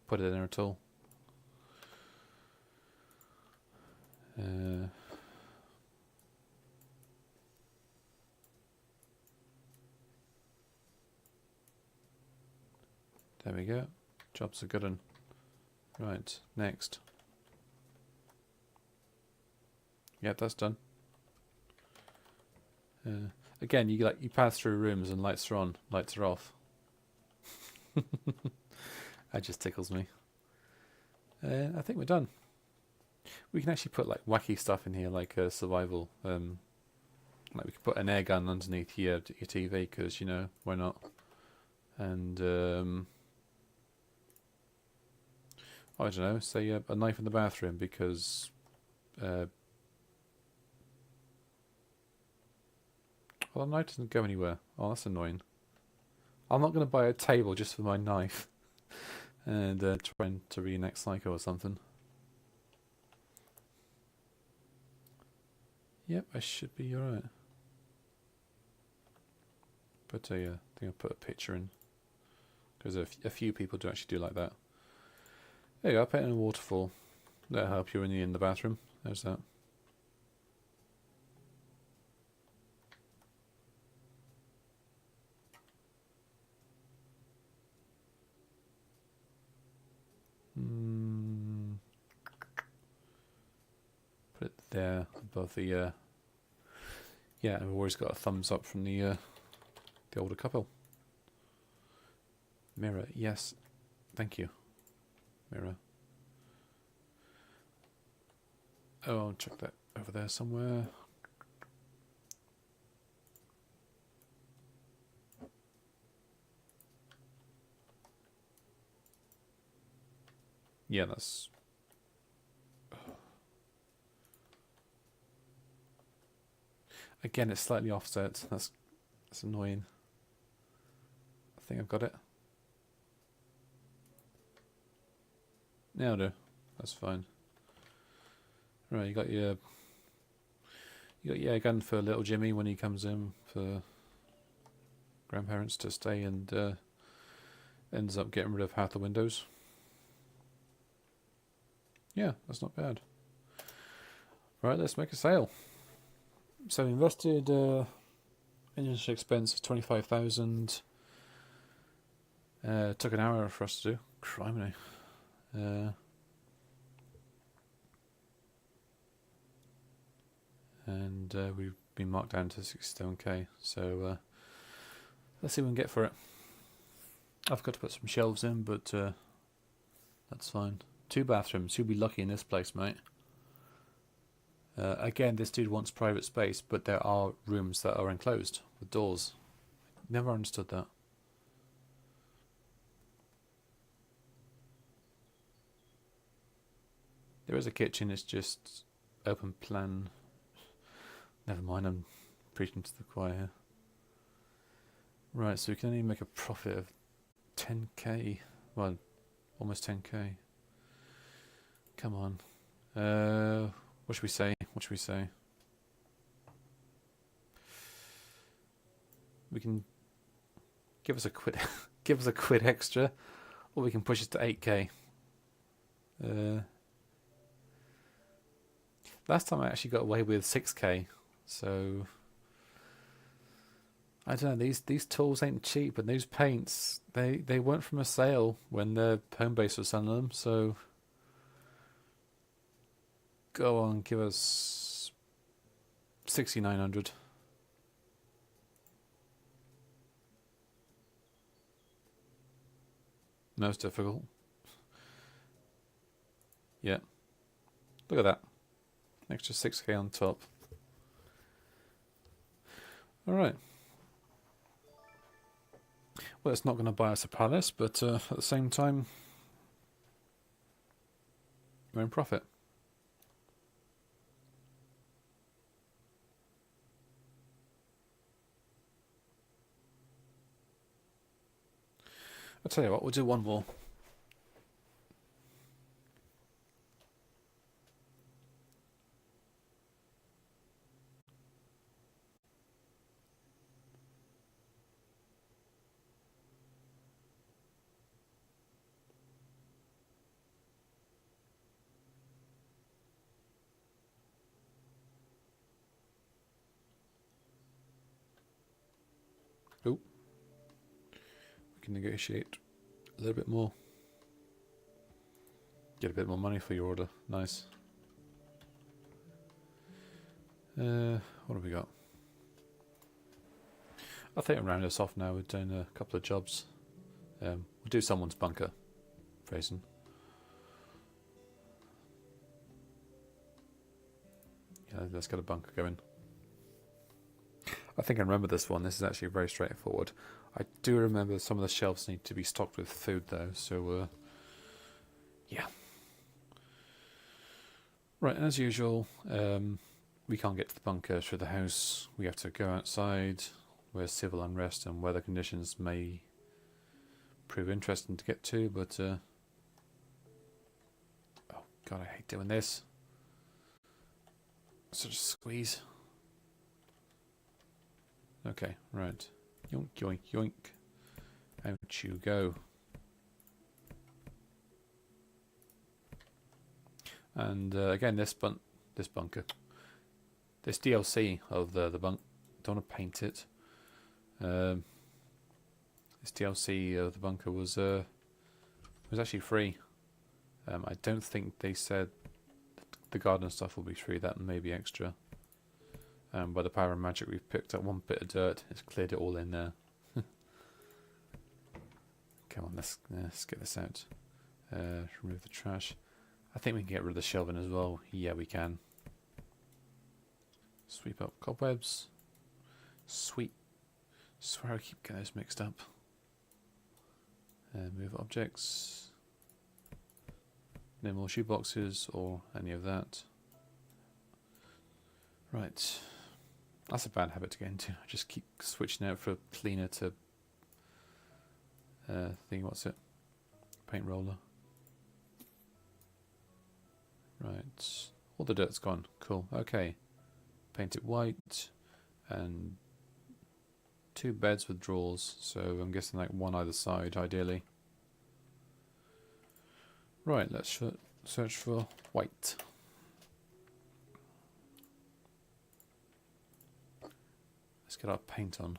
put it in there at all. There we go. Job's a good one. Right, next. Yep, that's done. Again, you pass through rooms and lights are on, lights are off. That just tickles me. I think we're done. We can actually put like wacky stuff in here, like survival. Like we could put an air gun underneath your TV because, you know, why not? And I don't know, say a knife in the bathroom because well, the knife doesn't go anywhere. Oh, that's annoying. I'm not going to buy a table just for my knife and trying to reenact Psycho or something. Yep, I should be alright. But I think I'll put a picture in because a few people do actually do like that. There you go, I put in a waterfall. That'll help you when you're in the bathroom. There's that. Put it there above the. Yeah, I've always got a thumbs up from the older couple. Mirror, yes, thank you. Mirror. Oh, I'll check that over there somewhere. Yeah, that's. Again, it's slightly offset. That's annoying. I think I've got it. Now do. That's fine. Right, you got your air gun for little Jimmy when he comes in for grandparents to stay and ends up getting rid of half the windows. Yeah, that's not bad. Right, let's make a sale. So we invested initial expense of 25,000. Took an hour for us to do. Criminy. And we've been marked down to 67k. So let's see what we can get for it. I've got to put some shelves in, but that's fine. 2 bathrooms. You'll be lucky in this place, mate. Again, this dude wants private space, but there are rooms that are enclosed with doors. Never understood that. There is a kitchen, it's just open plan. Never mind, I'm preaching to the choir here. Right, so we can only make a profit of 10k. Well, almost 10k. Come on. What should we say? What should we say? We can give us a quid, give us a quid extra, or we can push it to 8k. Last time I actually got away with 6k, so I don't know. These tools ain't cheap, and these paints they weren't from a sale when the home base was selling them. So go on, give us 6,900. No, it's difficult. Yeah. Look at that. Extra 6k on top. Alright. Well, it's not going to buy us a palace, but at the same time, we're in profit. I'll tell you what, we'll do one more. Oh, we can negotiate a little bit more. Get a bit more money for your order. Nice. What have we got? I think I'll round us off now. We're doing a couple of jobs. We'll do someone's bunker, Frazen. Yeah, let's get a bunker going. I think I remember this one. This is actually very straightforward. I do remember some of the shelves need to be stocked with food though, so yeah. Right, as usual, we can't get to the bunker through the house. We have to go outside where civil unrest and weather conditions may prove interesting to get to, but oh god, I hate doing this. Such a squeeze. Okay, right. Yoink, yoink, yoink. Out you go. And again, this bunker, this DLC of the bunk. Don't want to paint it. This DLC of the bunker was actually free. I don't think they said the garden stuff will be free. That may be extra. By the power of magic, we've picked up one bit of dirt. It's cleared it all in there. Come on, let's get this out. Remove the trash. I think we can get rid of the shelving as well. Yeah, we can. Sweep up cobwebs. Sweep. Swear I keep getting those mixed up. Move objects. No more shoeboxes or any of that. Right. That's a bad habit to get into. I just keep switching out from cleaner to what's it? Paint roller. Right. All the dirt's gone. Cool. Okay. Paint it white and 2 beds with drawers. So I'm guessing like one either side, ideally. Right. Let's search for white. Let's get our paint on.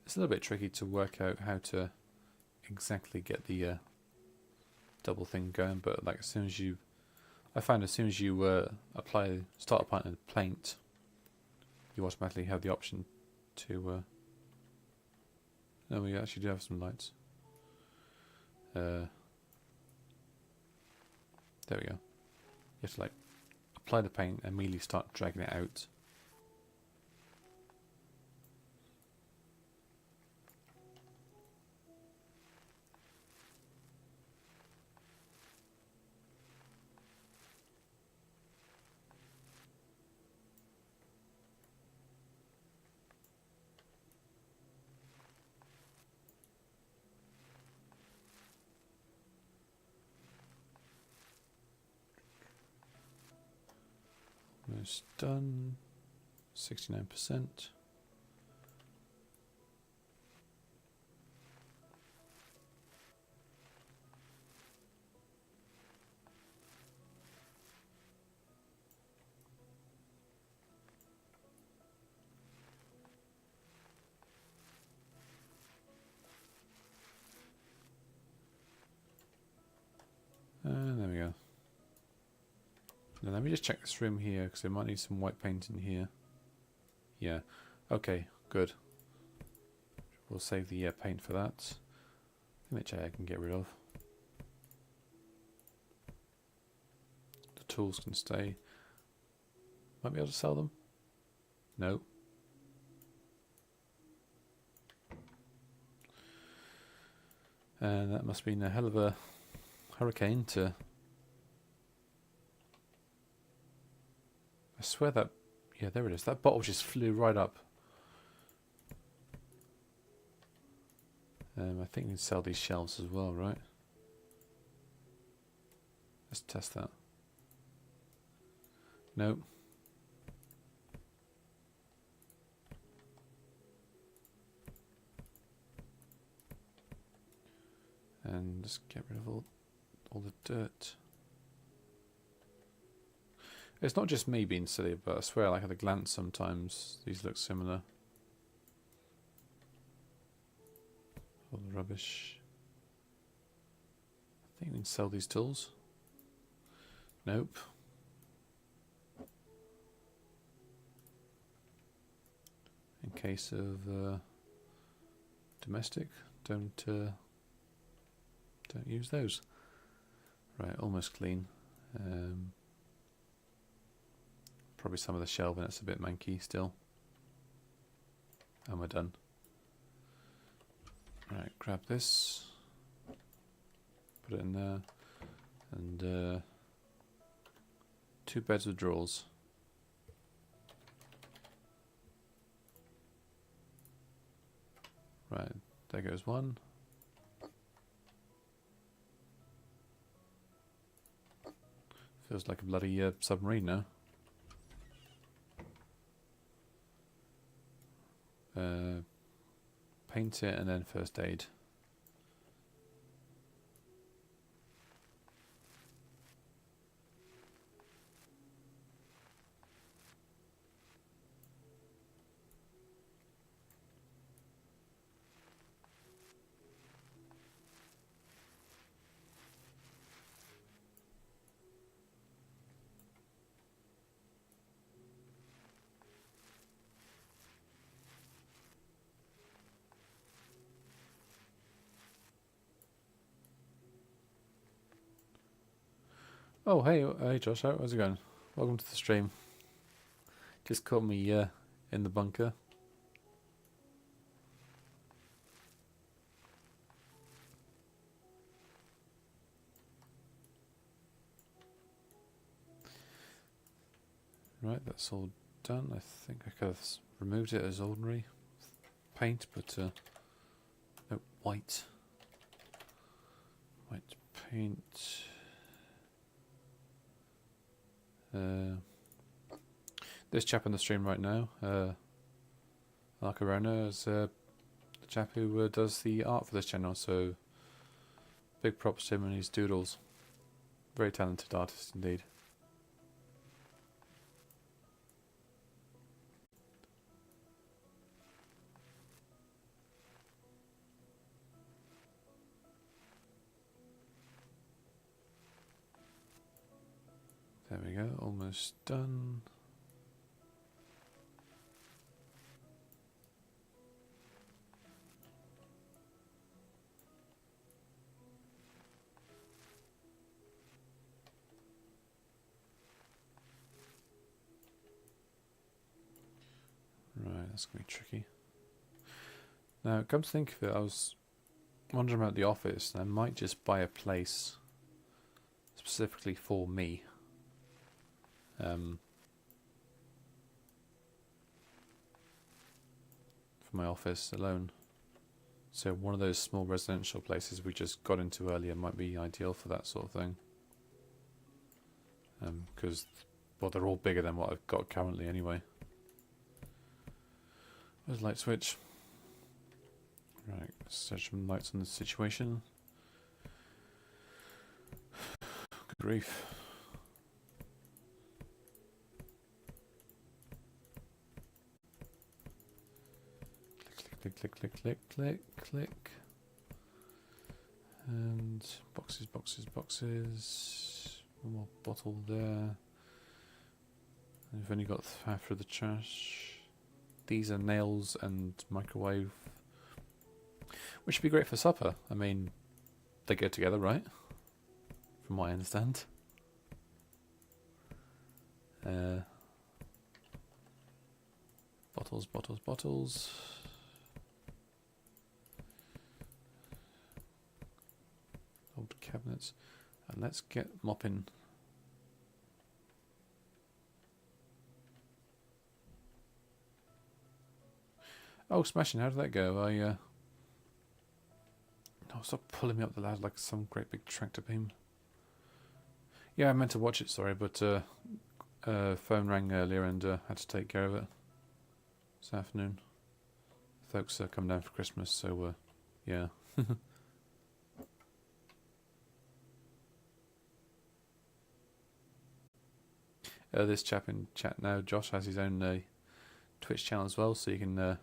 It's a little bit tricky to work out how to exactly get the double thing going, but like as soon as you, I find as soon as you start applying the paint, you automatically have the option to. No, we actually do have some lights. There we go. You have to like apply the paint and immediately start dragging it out. Almost done. 69%. And there we go. Now let me just check this room here because I might need some white paint in here. Yeah. Okay, good. we'll save the paint for that. Which I can get rid of. The tools can stay. Might be able to sell them? No. And that must have been a hell of a hurricane to... I swear that... Yeah, there it is. That bottle just flew right up. I think we can sell these shelves as well, right? Let's test that. Nope. And just get rid of all the dirt. It's not just me being silly, but I swear, like at a glance sometimes, these look similar. All the rubbish. I think we can sell these tools. Nope. In case of domestic, don't use those. Right, almost clean. Probably some of the shelving that's a bit manky still. And we're done. Right, grab this, put it in there, and 2 beds of drawers. Right, there goes one. Feels like a bloody submarine now. Paint it and then first aid. Oh, hey Josh, how's it going? Welcome to the stream. Just caught me in the bunker. Right, that's all done. I think I could have removed it as ordinary paint, but no, white paint. This chap on the stream right now, Arcarona, is the chap who does the art for this channel, so big props to him and his doodles. Very talented artist indeed. There we go, almost done. Right, that's going to be tricky. Now, come to think of it, I was wondering about the office, and I might just buy a place specifically for me. For my office alone. So one of those small residential places we just got into earlier might be ideal for that sort of thing. Because, well, they're all bigger than what I've got currently anyway. Where's the light switch? Right, let's set some lights on the situation. Good grief. Click, click, click, click, click, click. And boxes, boxes, boxes. One more bottle there. And we've only got half of the trash. These are nails and microwave Which would be great for supper. I mean, they go together, right? From what I understand. Bottles, bottles, bottles. Old cabinets. And let's get mopping. Oh, smashing, how did that go? Oh, stop pulling me up the ladder like some great big tractor beam. Yeah, I meant to watch it, sorry, but phone rang earlier and had to take care of it this afternoon. Folks come down for Christmas, so yeah. This chap in chat now, Josh, has his own Twitch channel as well, so you can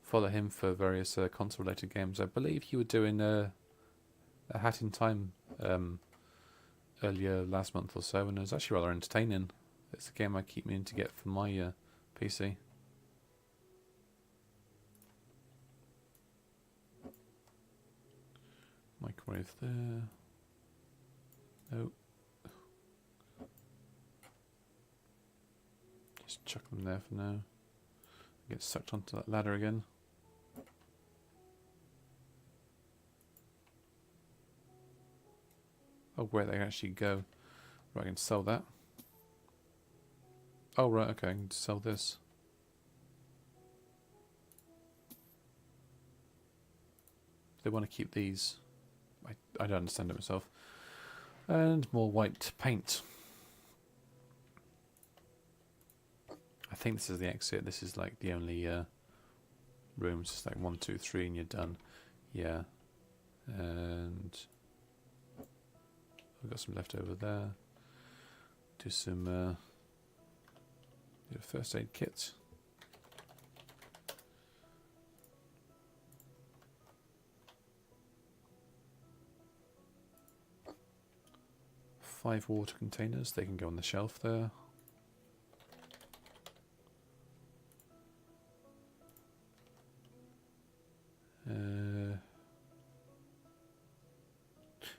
follow him for various console-related games. I believe you were doing a Hat in Time earlier last month or so, and it was actually rather entertaining. It's a game I keep meaning to get for my PC. Microwave there. Oh. Just chuck them there for now. Get sucked onto that ladder again. Oh, where they actually go. Right, I can sell that. Oh, right, okay, I can sell this. They want to keep these. I don't understand it myself. And more white paint. I think this is the exit. This is like the only rooms. It's like 1, 2, 3 and you're done. Yeah. And we've got some left over there. Do some first aid kit. Five water containers. They can go on the shelf there.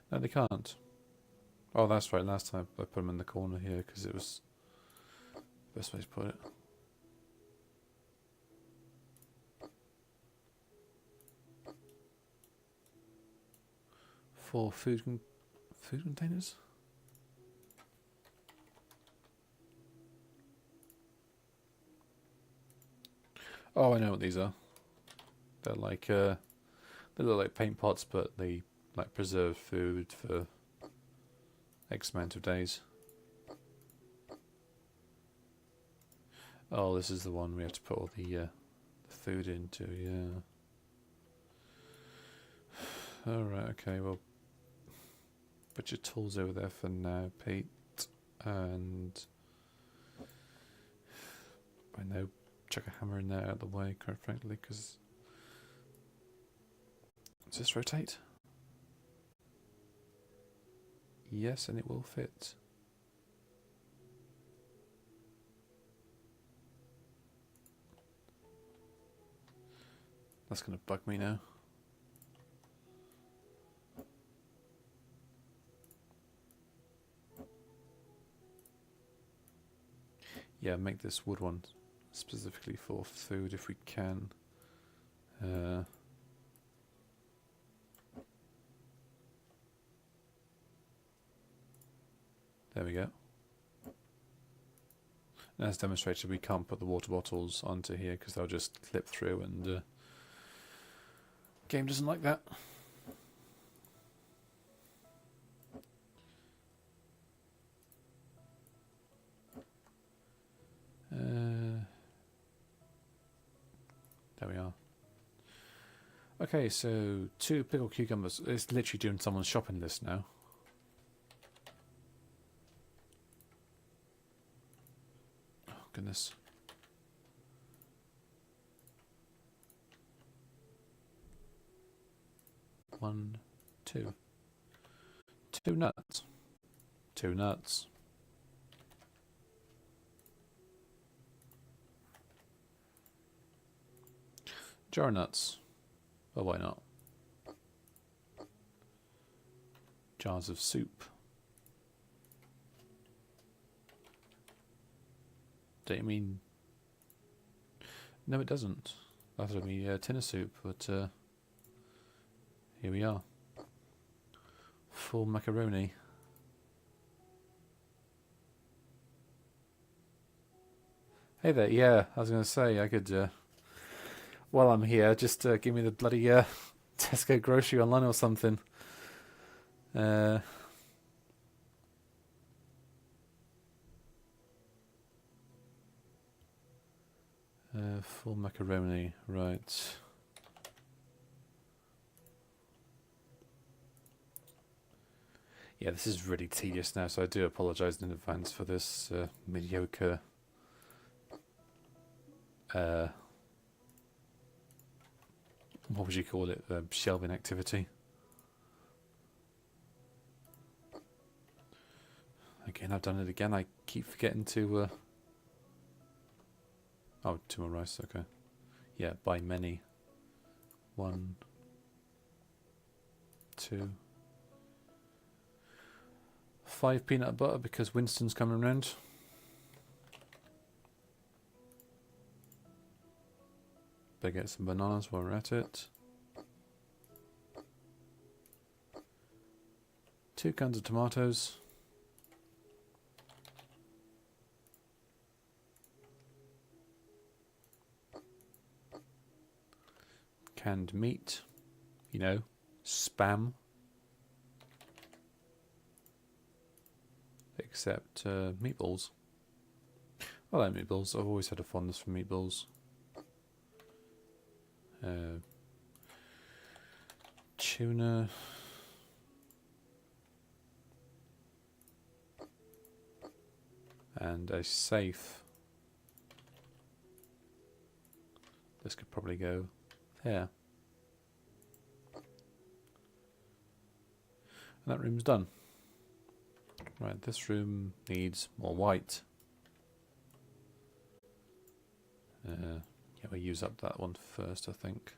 No, they can't. Oh, that's right. Last time I put them in the corner here because it was the best way to put it. For food containers. Oh, I know what these are. They're like they look like paint pots, but they like preserve food for X amount of days. Oh, this is the one we have to put all the food into. Yeah. All right. Okay. Well, put your tools over there for now, Pete, and I know. Chuck a hammer in there out of the way, quite frankly, because does this rotate? Yes, and it will fit. That's going to bug me now. Yeah, make this wood one specifically for food if we can. There we go. And as demonstrated, we can't put the water bottles onto here because they'll just clip through, and game doesn't like that. There we are. Okay, so 2 pickled cucumbers. It's literally doing someone's shopping list now. Oh, goodness. One, 2. 2 nuts. 2 nuts. Jar nuts. Oh, why not? Jars of soup. Don't you mean... No, it doesn't. I thought it would be a tin of soup, but here we are. Full macaroni. Hey there, yeah, I was going to say, I could, while I'm here, just give me the bloody Tesco grocery online or something. Full macaroni, right. Yeah, this is really tedious now, so I do apologise in advance for this mediocre what would you call it? Shelving activity. Again, I've done it again. I keep forgetting to... Oh, 2 more rice, okay. Yeah, by many. 1, 2... 5 peanut butter because Winston's coming round. Better get some bananas while we're at it. 2 cans of tomatoes. Canned meat. You know, spam. Except meatballs. I like meatballs. I've always had a fondness for meatballs. Tuna. And a safe. This could probably go there. And that room's done. Right, this room needs more white. Yeah, we'll use up that one first, I think.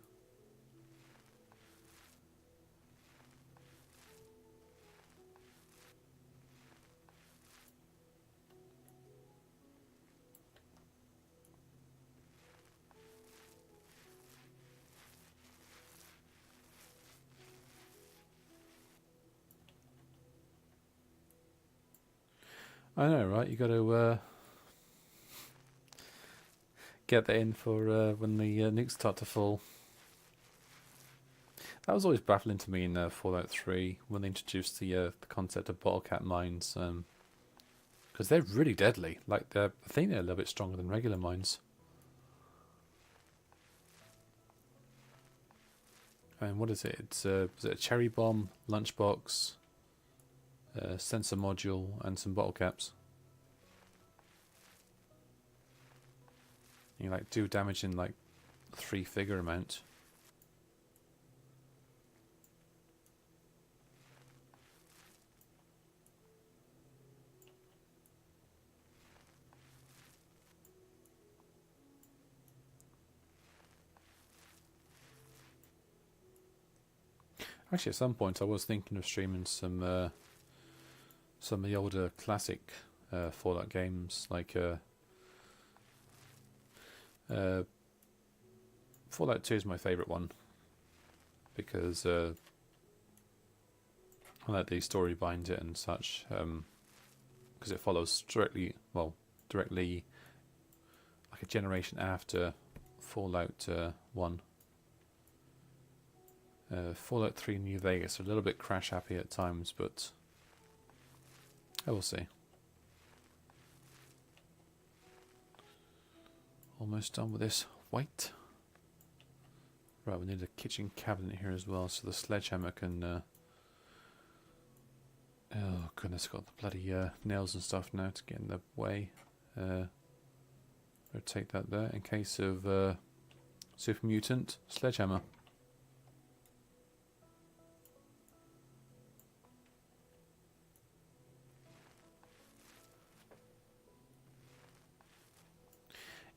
I know, right? You got to get that in for when the nukes start to fall. That was always baffling to me in Fallout 3 when they introduced the concept of bottle cap mines, because they're really deadly. Like I think they're a little bit stronger than regular mines. And what is it? It's was it a cherry bomb, lunchbox, sensor module, and some bottle caps. You like do damage in like 3-figure amount. Actually, at some point, I was thinking of streaming some of the older classic Fallout games, like Fallout 2 is my favourite one because I like the story behind it and such. Because it follows directly like a generation after Fallout 1. Fallout 3 New Vegas are a little bit crash happy at times, but I will see. Almost done with this white. Right, we need a kitchen cabinet here as well, so the sledgehammer can... oh goodness, got the bloody nails and stuff now to get in the way. Rotate that there in case of super mutant sledgehammer.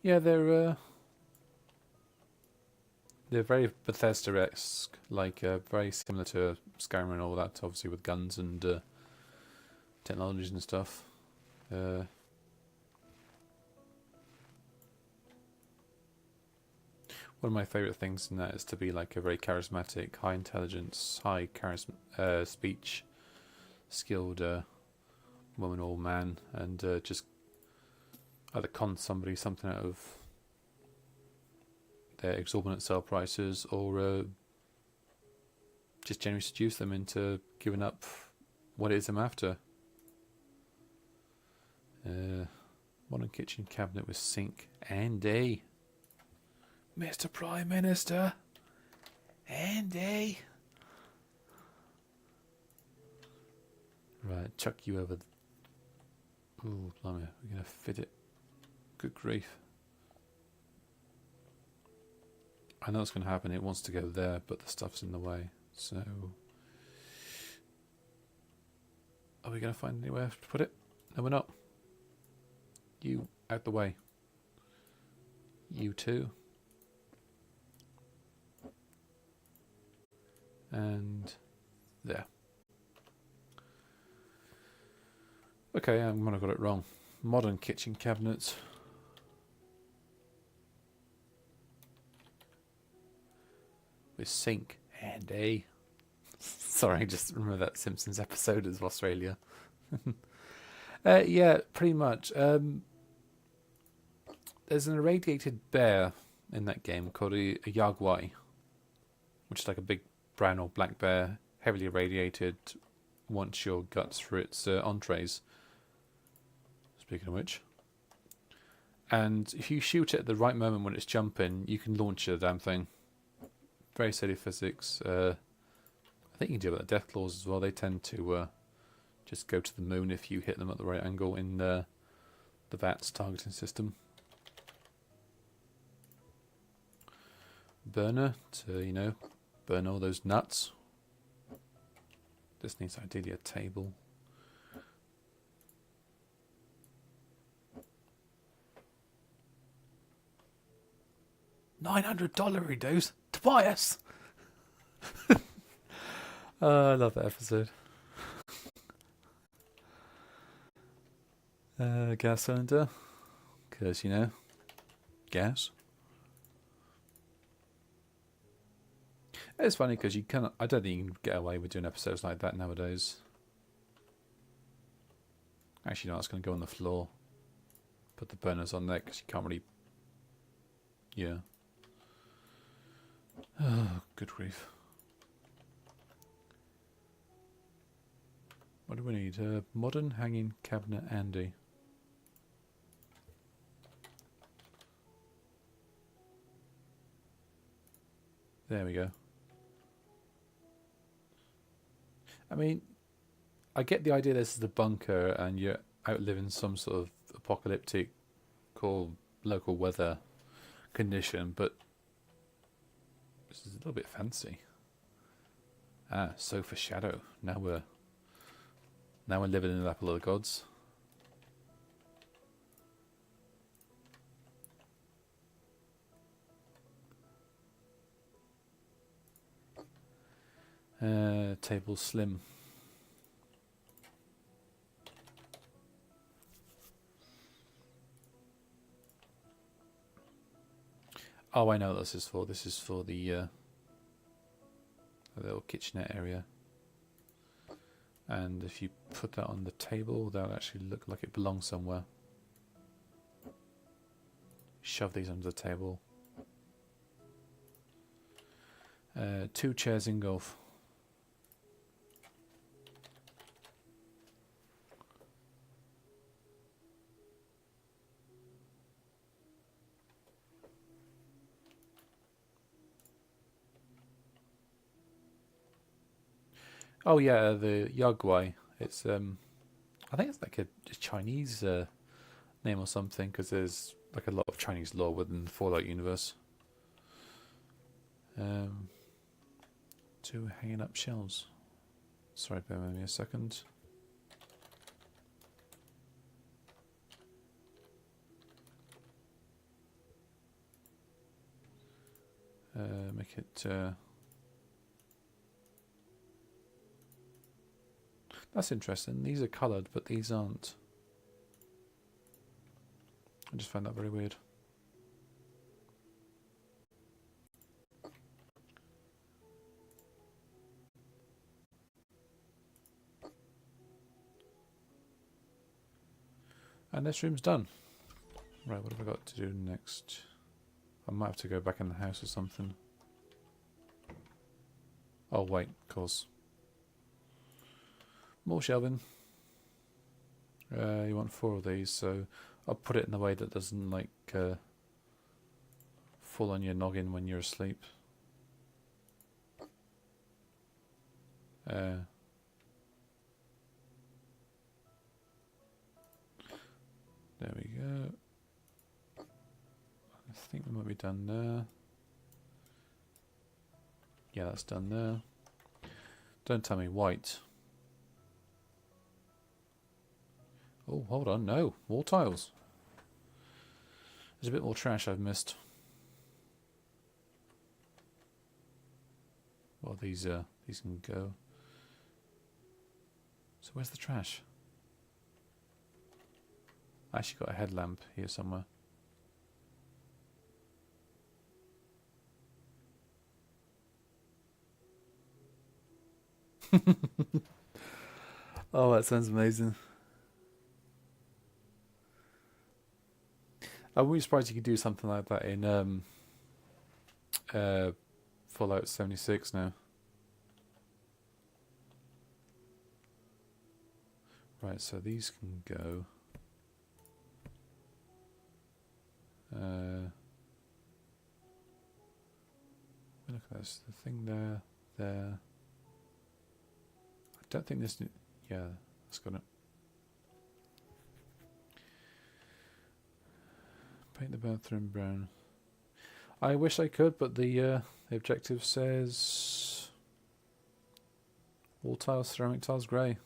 Yeah, they're they're very Bethesda-esque, like very similar to Skyrim and all that, obviously with guns and technologies and stuff. One of my favourite things in that is to be like a very charismatic, high intelligence, high speech, skilled woman or man, and just either con somebody something out of their exorbitant sale prices, or just generally seduce them into giving up what it is I'm after. Modern kitchen cabinet with sink and a Mr. Prime Minister and a right, chuck you over. Ooh, blimey, we're gonna fit it. Good grief. I know it's going to happen. It wants to go there, but the stuff's in the way. So, are we going to find anywhere to put it? No, we're not. You out the way. You too. And there. Okay, I might have got it wrong. Modern kitchen cabinets. With sink and a. Sorry, I just remember that Simpsons episode of Australia. Yeah, pretty much. There's an irradiated bear in that game called a Yagwai, which is like a big brown or black bear, heavily irradiated. Wants your guts for its entrees. Speaking of which. And if you shoot it at the right moment when it's jumping, you can launch the damn thing. Very steady physics. I think you can do it with the death claws as well. They tend to just go to the moon if you hit them at the right angle in the VATS targeting system. Burner to, burn all those nuts. This needs ideally a table. $900 reduce. Tobias! I love that episode. Gas cylinder. Because, gas. It's funny because I don't think you can get away with doing episodes like that nowadays. Actually, no, it's going to go on the floor. Put the burners on there because you can't really. Yeah. Oh, good grief. What do we need? Modern hanging cabinet Andy. There we go. I mean, I get the idea this is the bunker and you're out living some sort of apocalyptic or local weather condition, but this is a little bit fancy. Ah, sofa shadow. Now we're living in the lap of the gods. Table slim. Oh, I know what this is for. This is for the little kitchenette area. And if you put that on the table, that'll actually look like it belongs somewhere. Shove these under the table. 2 chairs in golf. Oh yeah, the Yagwai. It's I think it's like a Chinese name or something because there's like a lot of Chinese lore within the Fallout universe. 2 hanging up shelves. Sorry, bear with me a second. Make it... That's interesting. These are coloured, but these aren't. I just found that very weird. And this room's done. Right, what have I got to do next? I might have to go back in the house or something. Oh wait, of course. More shelving. You want 4 of these, so I'll put it in a way that doesn't like fall on your noggin when you're asleep. There we go. I think we might be done there. Yeah, that's done there. Don't tell me white. Oh, hold on, no, more tiles. There's a bit more trash I've missed. Well, these can go. So where's the trash? I actually got a headlamp here somewhere. Oh, that sounds amazing. I wouldn't be surprised you could do something like that in Fallout 76 now. Right, so these can go. Look at this. The thing there. I don't think this. Yeah, that's got it. Paint the bathroom brown. I wish I could, but the objective says wall tiles, ceramic tiles, grey.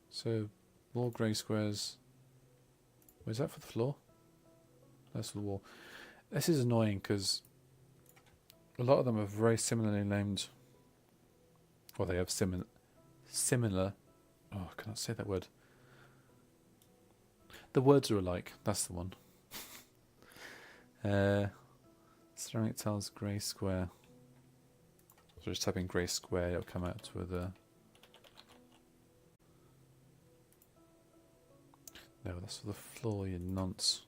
So more grey squares. Where's that for the floor? That's for the wall. This is annoying because a lot of them are very similarly named. Or they have similar. Oh, I cannot say that word. The words are alike. That's the one. Ceramic tiles, grey square. So just type in grey square. It'll come out with a. No, that's for the floor, you nonce.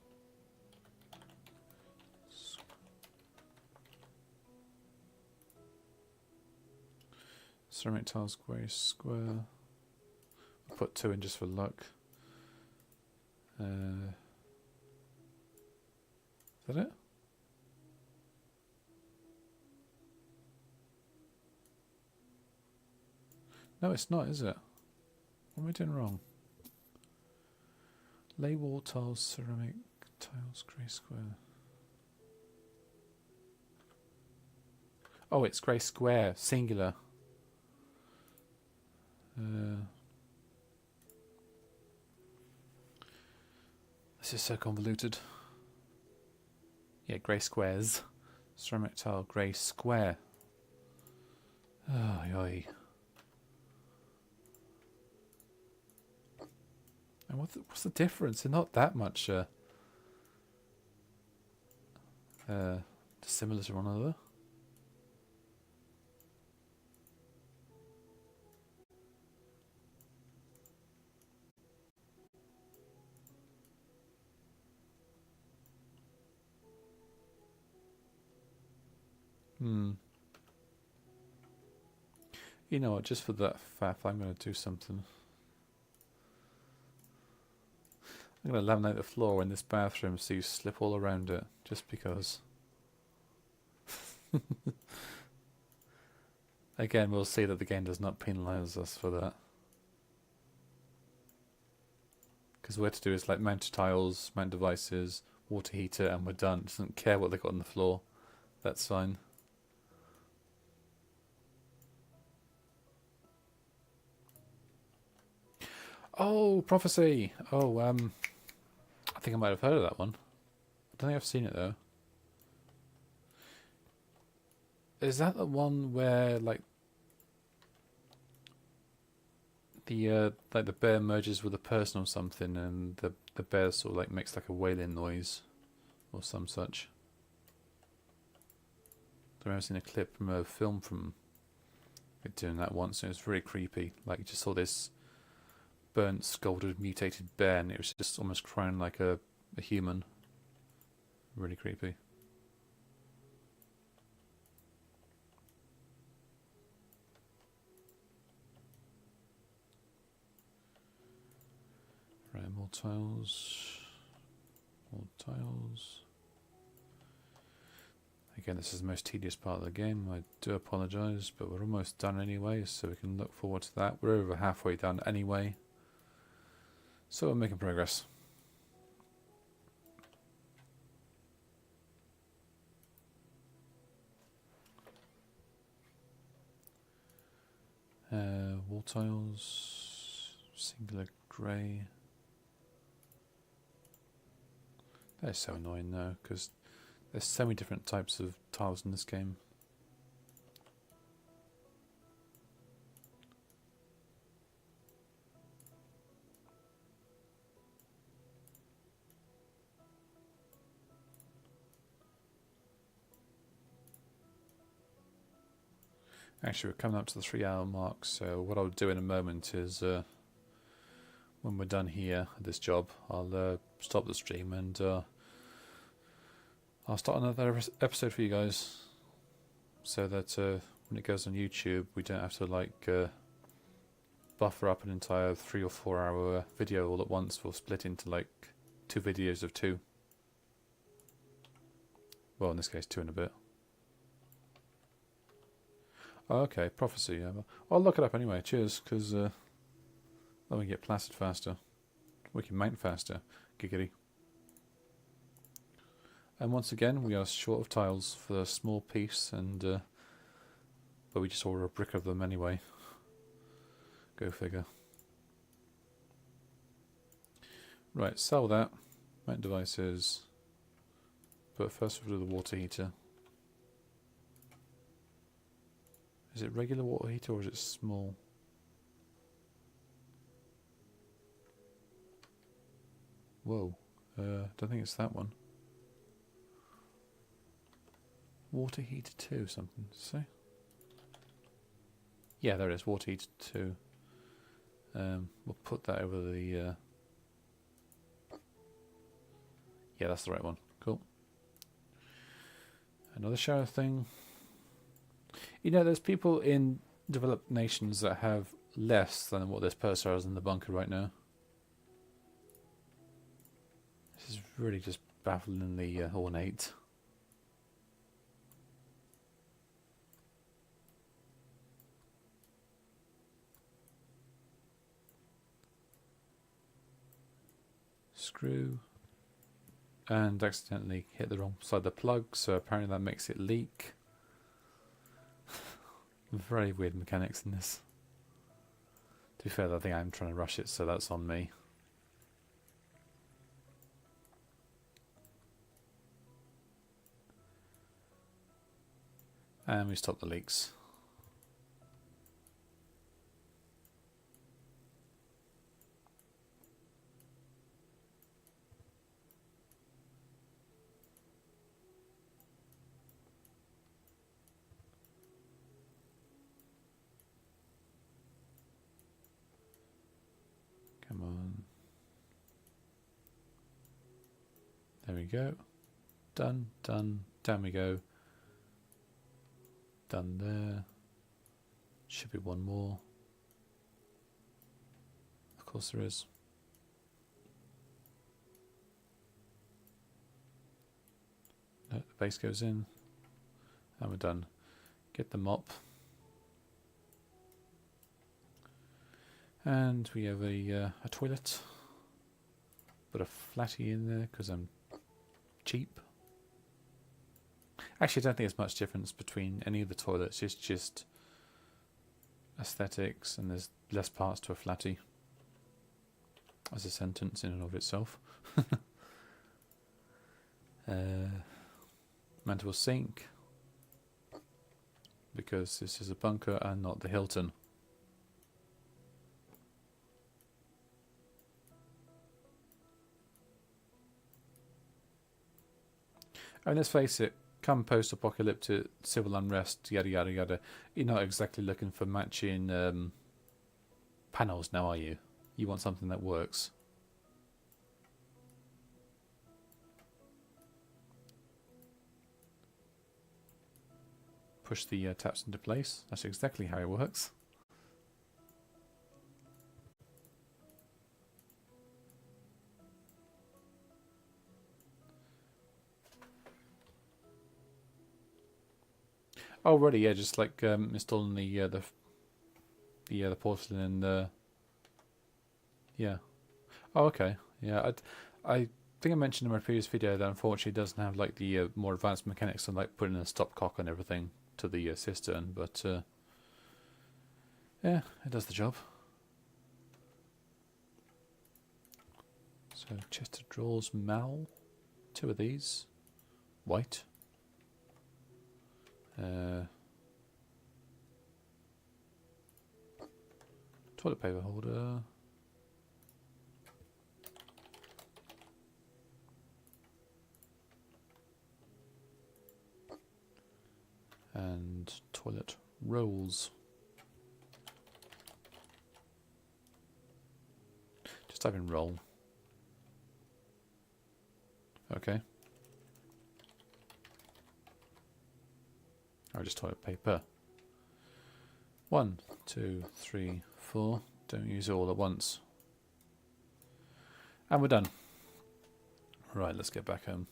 Ceramic tiles, grey square. I'll put 2 in just for luck. Is that it? No, it's not, is it? What am I doing wrong? Lay wall tiles, ceramic tiles, grey square. Oh, it's grey square, singular. This is so convoluted. Yeah, grey squares. Ceramic tile, grey square. Oh, yoy. And what's the difference? They're not that much similar to one another. You know what, just for that faff, I'm going to do something. I'm going to laminate the floor in this bathroom so you slip all around it, just because. Again, we'll see that the game does not penalise us for that. Because what to do is like mount tiles, mount devices, water heater, and we're done. It doesn't care what they got on the floor. That's fine. Oh, prophecy! Oh, I think I might have heard of that one. don't think I've seen it though. Is that the one where like the bear merges with a person or something, and the bear sort of like makes like a wailing noise or some such? I remember seeing a clip from a film from it doing that once, and it was really creepy. Like you just saw this burnt, scalded, mutated bear, and it was just almost crying like a human. Really creepy. Right, more tiles. More tiles. Again, this is the most tedious part of the game. I do apologise, but we're almost done anyway, so we can look forward to that. We're over halfway done anyway, so we're making progress. Wall tiles, singular grey. They're so annoying though, because there's so many different types of tiles in this game. Actually, we're coming up to the 3-hour mark, so what I'll do in a moment is, when we're done here at this job, I'll stop the stream and I'll start another episode for you guys, so that when it goes on YouTube, we don't have to like buffer up an entire 3 or 4 hour video all at once. We'll split into like 2 videos of 2. Well, in this case, 2 and a bit. Oh, okay, prophecy. Yeah. I'll look it up anyway. Cheers, because then we get plastered faster. We can mount faster. Giggity. And once again, we are short of tiles for a small piece, and but we just order a brick of them anyway. Go figure. Right, sell that. Mount devices. But first we'll do the water heater. Is it regular water heater or is it small? Whoa, don't think it's that one. Water heater 2 something, say? Yeah, there it is, water heater 2. We'll put that over the... Yeah, that's the right one. Cool. Another shower thing. You know, there's people in developed nations that have less than what this person has in the bunker right now. This is really just bafflingly ornate. Screw. And accidentally hit the wrong side of the plug, so apparently that makes it leak. Very weird mechanics in this. To be fair, I think I'm trying to rush it, so that's on me. And we stop the leaks. Come on. There we go. Done, done, down we go. Done there. Should be one more. Of course there is. No, the base goes in. And we're done. Get the mop. And we have a toilet. Put a flatty in there because I'm cheap. Actually, I don't think there's much difference between any of the toilets. It's just aesthetics, and there's less parts to a flatty as a sentence in and of itself. Mantle sink, because this is a bunker and not the Hilton. And let's face it, come post-apocalyptic civil unrest, yada yada yada, you're not exactly looking for matching panels now, are you? You want something that works. Push the taps into place. That's exactly how it works. Already, yeah, just like installing the porcelain and yeah. Oh, okay. Yeah, I think I mentioned in my previous video that unfortunately it doesn't have like the more advanced mechanics and like putting a stopcock and everything to the cistern, but yeah, it does the job. So chest of drawers, Mal, 2 of these, white. Toilet paper holder. And toilet rolls. Just type in roll. Okay. Or just toilet paper. 1, 2, 3, 4. Don't use it all at once. And we're done. Right, let's get back home.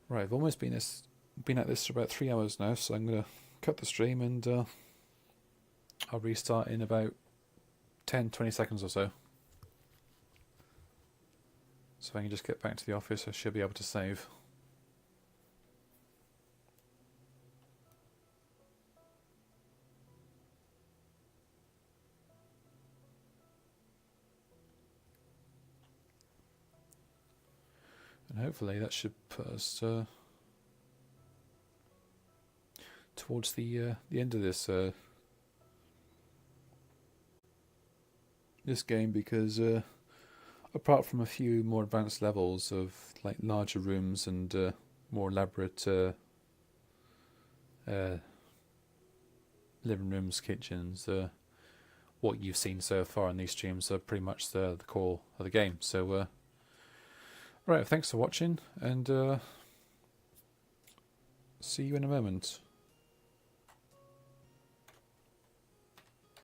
Right, I've almost been at this for about 3 hours now, so I'm going to cut the stream and I'll restart in about 10-20 seconds or so. So if I can just get back to the office, I should be able to save. And hopefully that should put us towards the end of this this game, because apart from a few more advanced levels of like larger rooms and more elaborate living rooms, kitchens, what you've seen so far in these streams are pretty much the core of the game. So right, thanks for watching, and see you in a moment.